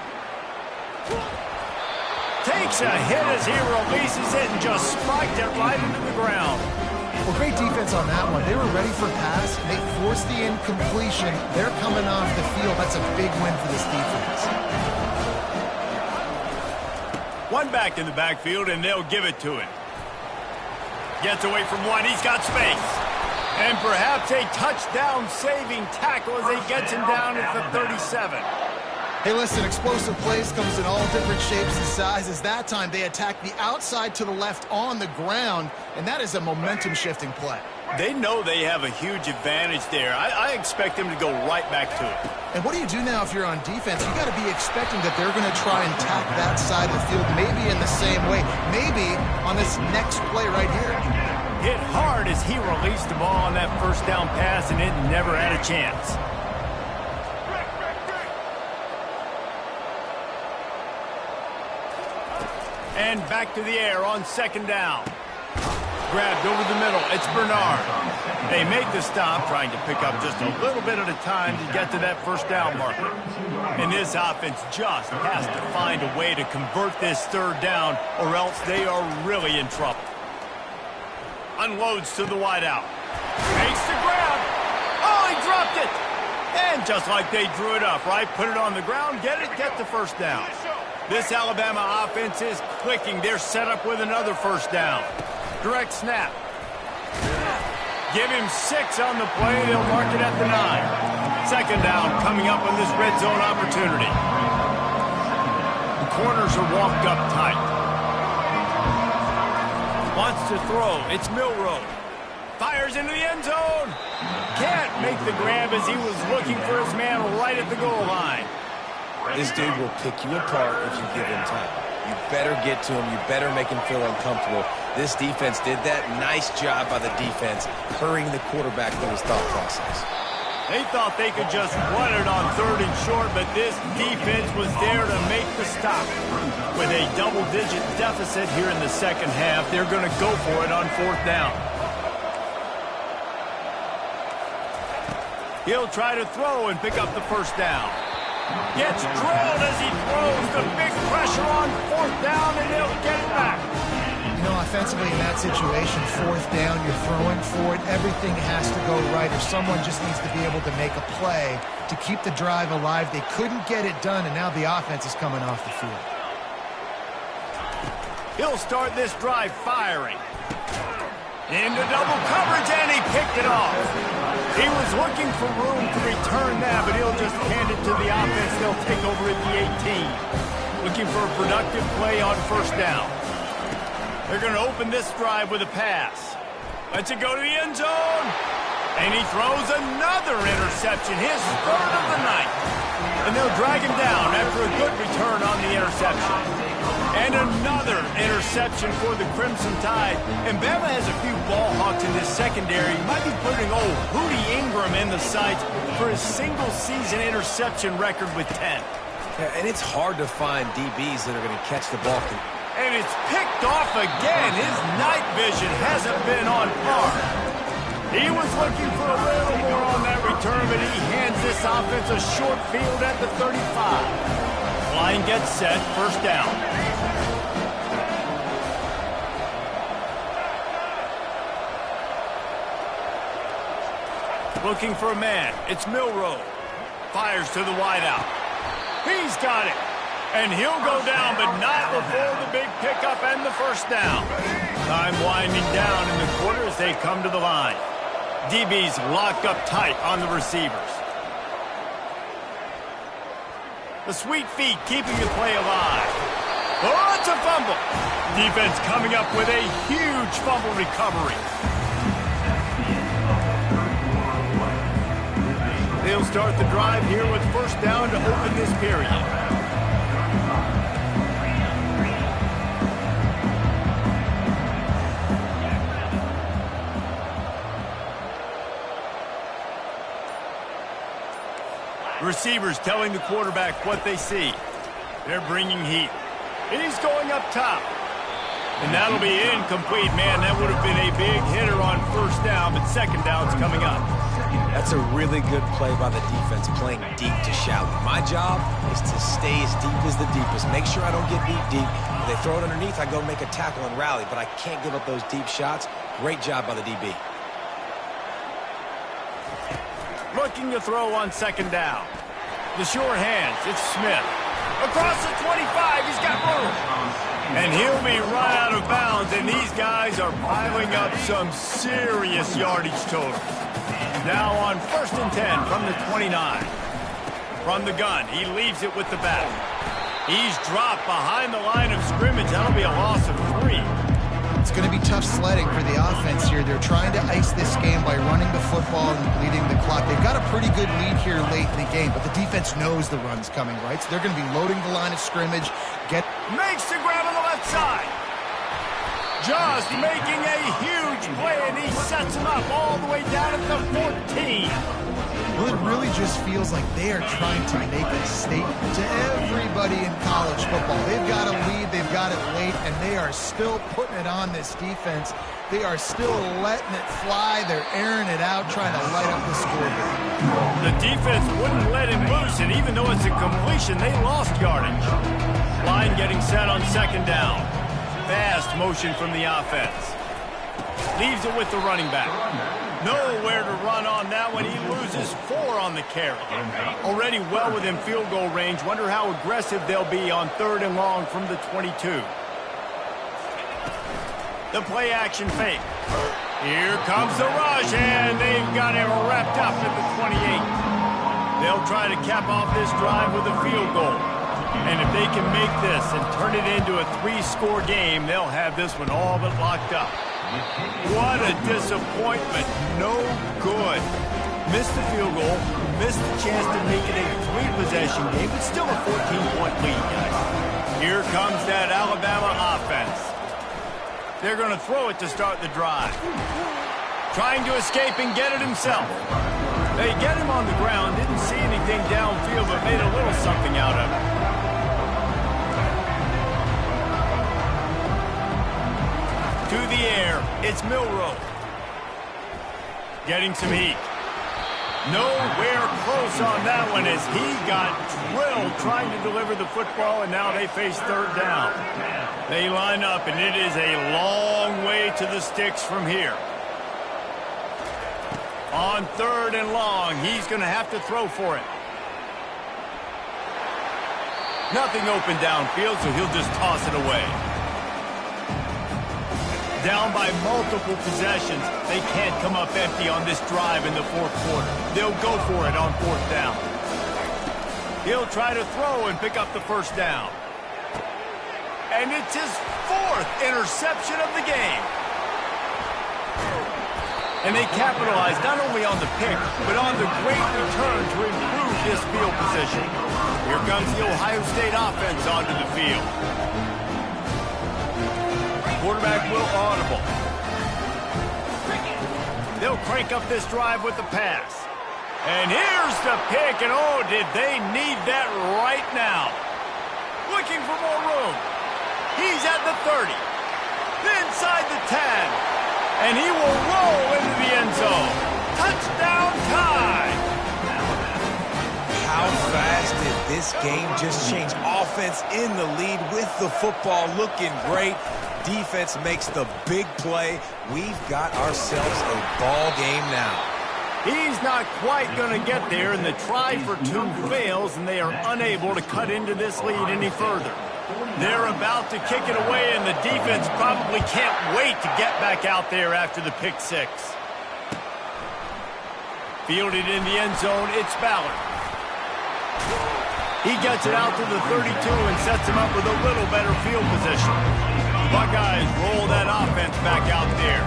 A: Takes a hit as he releases it and just spiked it right into the ground.
C: Well, great defense on that one. They were ready for pass. They forced the incompletion. They're coming off the field. That's a big win for this defense.
A: One back in the backfield, and they'll give it to him. Gets away from one. He's got space. And perhaps a touchdown-saving tackle as he gets him down at the 37.
C: Hey, listen, explosive plays comes in all different shapes and sizes. That time, they attack the outside to the left on the ground, and that is a momentum-shifting play.
A: They know they have a huge advantage there. I expect them to go right back to it.
C: And what do you do now if you're on defense? You got to be expecting that they're going to try and attack that side of the field, maybe in the same way, maybe on this next play right here.
A: Hit hard as he released the ball on that 1st down pass, and it never had a chance. And back to the air on 2nd down. Grabbed over the middle. It's Bernard. They make the stop, trying to pick up just a little bit at a time to get to that 1st down marker. And this offense just has to find a way to convert this 3rd down, or else they are really in trouble. Unloads to the wideout. Makes the grab. Oh, he dropped it. And just like they drew it up, right? Put it on the ground, get the 1st down. This Alabama offense is clicking. They're set up with another 1st down. Direct snap. Give him 6 on the play. They'll mark it at the 9. 2nd down coming up on this red zone opportunity. The corners are walked up tight. Wants to throw. It's Milroe. Fires into the end zone. Can't make the grab as he was looking for his man right at the goal line.
B: This dude will pick you apart if you give him time. You better get to him. You better make him feel uncomfortable. This defense did that. Nice job by the defense, hurrying the quarterback through his thought process.
A: They thought they could just run it on 3rd and short, but this defense was there to make the stop. With a double-digit deficit here in the 2nd half, they're going to go for it on 4th down. He'll try to throw and pick up the 1st down. Gets drilled as he throws the big pressure on 4th down, and he'll get it back.
C: You know, offensively in that situation, 4th down, you're throwing for it. Everything has to go right, or someone just needs to be able to make a play to keep the drive alive. They couldn't get it done, and now the offense is coming off the field.
A: He'll start this drive firing. Into double coverage, and he picked it off. He was looking for room to return that, but he'll just hand it to the offense. They'll take over at the 18. Looking for a productive play on 1st down. They're going to open this drive with a pass. Lets it go to the end zone. And he throws another interception, his 3rd of the night. And they'll drag him down after a good return on the interception. And another interception for the Crimson Tide. And Bama has a few ball hawks in this secondary. Might be putting old Hootie Ingram in the sights for his single-season interception record with 10.
B: Yeah, and it's hard to find DBs that are going to catch the ball.
A: And it's picked off again. His night vision hasn't been on par. He was looking for a little more on that return, but he hands this offense a short field at the 35. Line gets set, 1st down. Looking for a man. It's Milroe. Fires to the wideout. He's got it. And he'll go down, but not before the big pickup and the first down. Time winding down in the quarter as they come to the line. DB's locked up tight on the receivers. The sweet feet keeping the play alive. Oh, it's a fumble. Defense coming up with a huge fumble recovery. They'll start the drive here with first down to open this period. Receivers telling the quarterback what they see. They're bringing heat. He's going up top. And that'll be incomplete. Man, that would have been a big hitter on first down, but second down's coming up.
B: That's a really good play by the defense, playing deep to shallow. My job is to stay as deep as the deepest. Make sure I don't get beat deep. If they throw it underneath, I go make a tackle and rally, but I can't give up those deep shots. Great job by the DB.
A: Looking to throw on second down. The sure hands, it's Smith. Across the 25, he's got room. And he'll be run out of bounds, and these guys are piling up some serious yardage totals. Now on 1st and 10 from the 29. From the gun, he leaves it with the back. He's dropped behind the line of scrimmage. That'll be a loss of 3.
C: It's going to be tough sledding for the offense here. They're trying to ice this game by running the football and bleeding the clock. They've got a pretty good lead here late in the game, but the defense knows the run's coming, right? So they're going to be loading the line of scrimmage.
A: Makes the grab on the left side. Just making a huge play, and he sets him up all the way down at the 14.
C: Well, it really just feels like they are trying to make a statement to everybody in college football. They've got a lead, they've got it late, and they are still putting it on this defense. They are still letting it fly. They're airing it out, trying to light up the scoreboard.
A: The defense wouldn't let him loose, and even though it's a completion, they lost yardage. Line getting set on second down. Fast motion from the offense. Leaves it with the running back. Nowhere to run on that one. He loses 4 on the carry. Already well within field goal range. Wonder how aggressive they'll be on 3rd and long from the 22. The play action fake. Here comes the rush, and they've got it wrapped up at the 28. They'll try to cap off this drive with a field goal. And if they can make this and turn it into a 3-score game, they'll have this one all but locked up. What a disappointment. No good. Missed the field goal, missed the chance to make it a 3-possession game, but still a 14-point lead, guys. Here comes that Alabama offense. They're going to throw it to start the drive. Trying to escape and get it himself. They get him on the ground, didn't see anything downfield, but made a little something out of it. To the air, it's Milroe. Getting some heat. Nowhere close on that one as he got drilled trying to deliver the football, and now they face 3rd down. They line up, and it is a long way to the sticks from here. On 3rd and long, he's going to have to throw for it. Nothing open downfield, so he'll just toss it away. Down by multiple possessions. They can't come up empty on this drive in the 4th quarter. They'll go for it on 4th down. He'll try to throw and pick up the first down. And it's his 4th interception of the game. And they capitalize not only on the pick, but on the great return to improve this field position. Here comes the Ohio State offense onto the field. Quarterback will audible. They'll crank up this drive with the pass. And here's the pick, and oh, did they need that right now. Looking for more room. He's at the 30. Inside the 10. And he will roll into the end zone. Touchdown time.
B: How fast did this game just change? Offense in the lead with the football looking great. Defense makes the big play. We've got ourselves a ball game now.
A: He's not quite going to get there, and the try for two fails, and they are unable to cut into this lead any further. They're about to kick it away, and the defense probably can't wait to get back out there after the pick six. Fielded in the end zone, it's Ballard. He gets it out to the 32 and sets him up with a little better field position. The Buckeyes roll that offense back out there.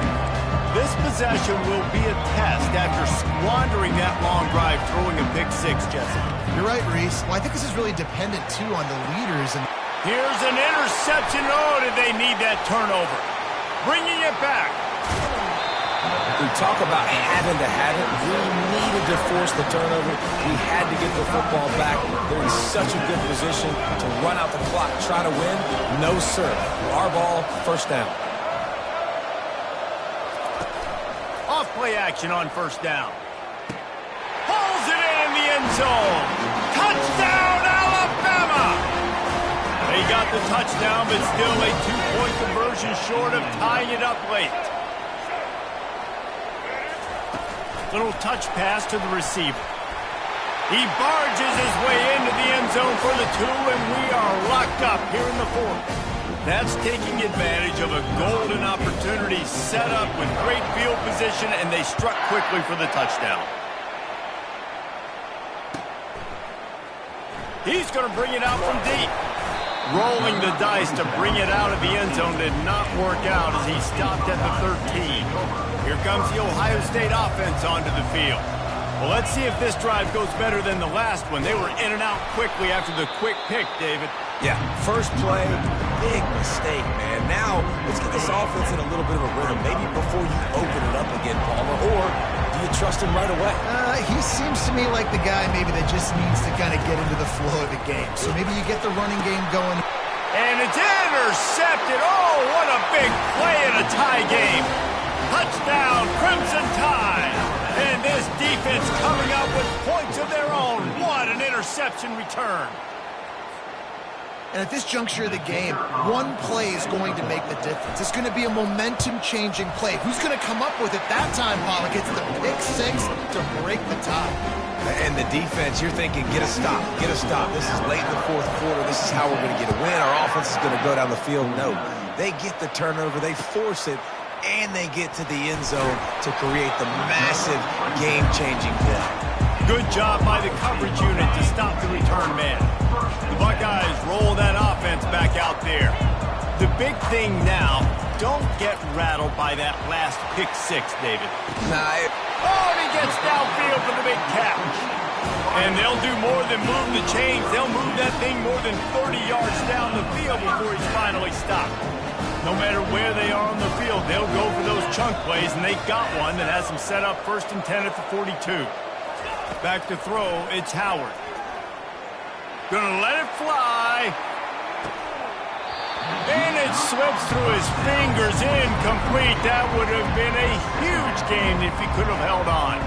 A: This possession will be a test after squandering that long drive throwing a pick six, Jesse.
C: You're right, Reese. Well, I think this is really dependent, too, on the leaders. And
A: here's an interception. Oh, did they need that turnover? Bringing it back.
B: We talk about having to have it. We needed to force the turnover. We had to get the football back. They're in such a good position to run out the clock, try to win. No, sir. Our ball, first down.
A: Off-play action on first down. Pulls it in the end zone. Touchdown, Alabama! They got the touchdown, but still a two-point conversion short of tying it up late. Little touch pass to the receiver. He barges his way into the end zone for the two, and we are locked up here in the fourth. That's taking advantage of a golden opportunity set up with great field position, and they struck quickly for the touchdown. He's going to bring it out from deep. Rolling the dice to bring it out of the end zone did not work out as he stopped at the 13. Here comes the Ohio State offense onto the field. Well, let's see if this drive goes better than the last one. They were in and out quickly after the quick pick, David.
B: Yeah, first play, big mistake, man. Now, let's get this offense in a little bit of a rhythm. Maybe before you open it up again, Palmer, or do you trust him right away?
C: He seems to me like the guy maybe that just needs to kind of get into the flow of the game. So maybe you get the running game going.
A: And it's intercepted. Oh, what a big play in a tie game. Touchdown, Crimson Tide. And this defense coming up with points of their own. What an interception return.
C: And at this juncture of the game, one play is going to make the difference. It's going to be a momentum-changing play. Who's going to come up with it that time, Pollock? It's the pick six to break the tie.
B: And the defense, you're thinking, get a stop, get a stop. This is late in the fourth quarter. This is how we're going to get a win. Our offense is going to go down the field. No, they get the turnover, they force it, and they get to the end zone to create the massive game-changing play.
A: Good job by the coverage unit to stop the return man. The Buckeyes roll that offense back out there. The big thing now, don't get rattled by that last pick six, David. Oh, and he gets downfield for the big catch. And they'll do more than move the chains. They'll move that thing more than 30 yards down the field before he's finally stopped. No matter where they are on the field, they'll go for those chunk plays, and they've got one that has them set up 1st and 10 at the 42. Back to throw, it's Howard. Gonna let it fly. And it slips through his fingers, incomplete. That would have been a huge gain if he could have held on.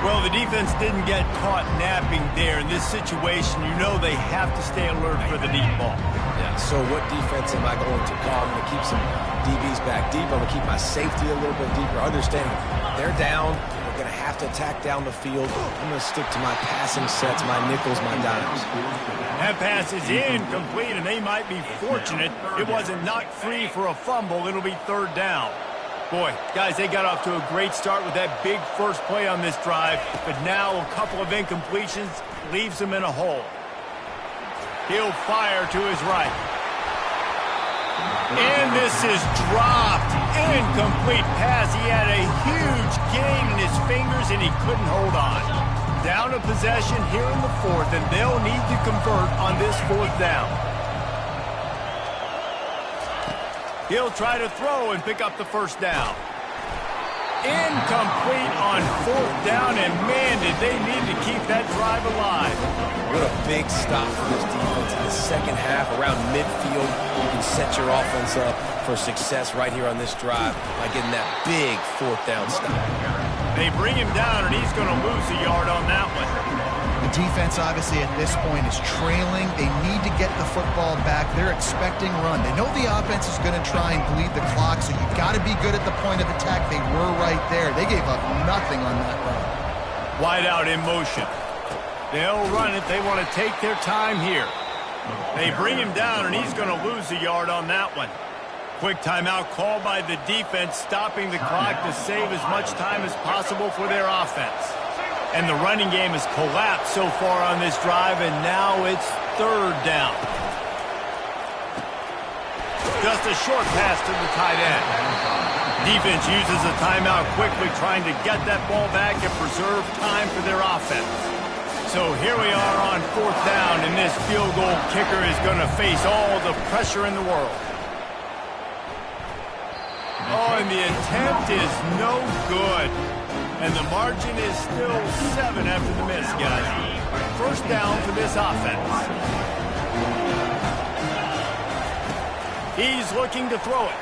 A: Well, the defense didn't get caught napping there. In this situation, you know they have to stay alert for the deep ball.
B: Yeah, so what defense am I going to call? I'm going to keep some DBs back deep. I'm going to keep my safety a little bit deeper. Understanding they're down. We're going to have to attack down the field. I'm going to stick to my passing sets, my nickels, my dimes.
A: That pass is incomplete, and they might be fortunate it wasn't knocked free for a fumble. It'll be 3rd down. Boy, guys, they got off to a great start with that big first play on this drive, but now a couple of incompletions leaves them in a hole. He'll fire to his right. And this is dropped. Incomplete pass. He had a huge gain in his fingers, and he couldn't hold on. Down a possession here in the 4th, and they'll need to convert on this 4th down. He'll try to throw and pick up the 1st down. Incomplete on 4th down, and man, did they need to keep that drive alive.
B: What a big stop for this defense in the second half. Around midfield, you can set your offense up for success right here on this drive by getting that big 4th down stop.
A: They bring him down, and he's going to lose a yard on that one.
C: The defense, obviously, at this point is trailing. They need to get the football back. They're expecting run. They know the offense is going to try and bleed the clock, so you've got to be good at the point of attack. They were right there. They gave up nothing on that run.
A: Wide out in motion. They'll run it. They want to take their time here. They bring him down, and he's going to lose a yard on that one. Quick timeout called by the defense, stopping the clock to save as much time as possible for their offense. And the running game has collapsed so far on this drive, and now it's third down. Just a short pass to the tight end. Defense uses a timeout quickly, trying to get that ball back and preserve time for their offense. So here we are on fourth down, and this field goal kicker is going to face all the pressure in the world. Oh, and the attempt is no good. And the margin is still 7 after the miss, guys. First down for this offense. He's looking to throw it.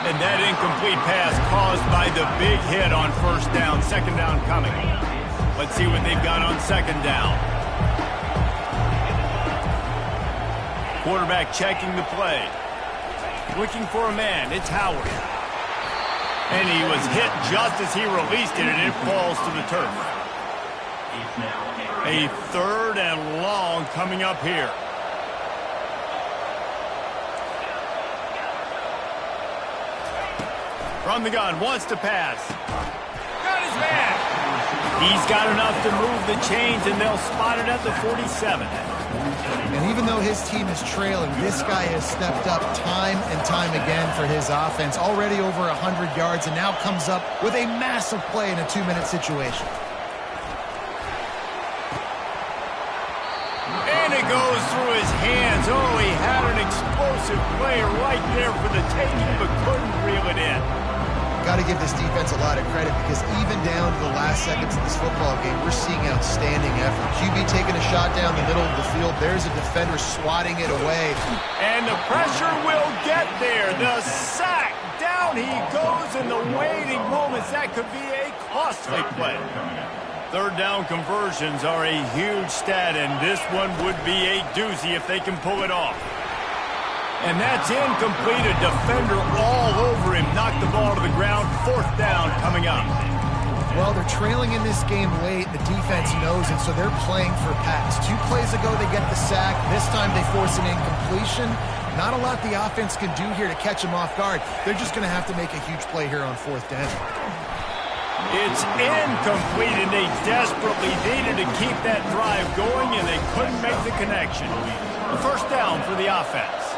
A: And that incomplete pass caused by the big hit on first down. Second down coming. Let's see what they've got on second down. Quarterback checking the play. Looking for a man. It's Howard. And he was hit just as he released it, and it falls to the turf. A third and long coming up here. From the gun, wants to pass. Got his man. He's got enough to move the chains, and they'll spot it at the 47.
C: And even though his team is trailing, this guy has stepped up time and time again for his offense. Already over 100 yards, and now comes up with a massive play in a 2-minute situation.
A: And it goes through his hands. Oh, he had an explosive play right there for the taking, but couldn't reel it in.
C: Got to give this defense a lot of credit, because even down to the last seconds of this football game, we're seeing outstanding effort. QB taking a shot down the middle of the field. There's a defender swatting it away.
A: And the pressure will get there. The sack. Down he goes in the waiting moments. That could be a costly play. Third down conversions are a huge stat, and this one would be a doozy if they can pull it off. And that's incomplete. A defender all over him. Knocked the ball to the ground. Fourth down coming up.
C: Well, they're trailing in this game late. The defense knows it, so they're playing for pass. 2 plays ago, they get the sack. This time they force an incompletion. Not a lot the offense can do here to catch them off guard. They're just going to have to make a huge play here on fourth down.
A: It's incomplete, and they desperately needed to keep that drive going, and they couldn't make the connection. The first down for the offense.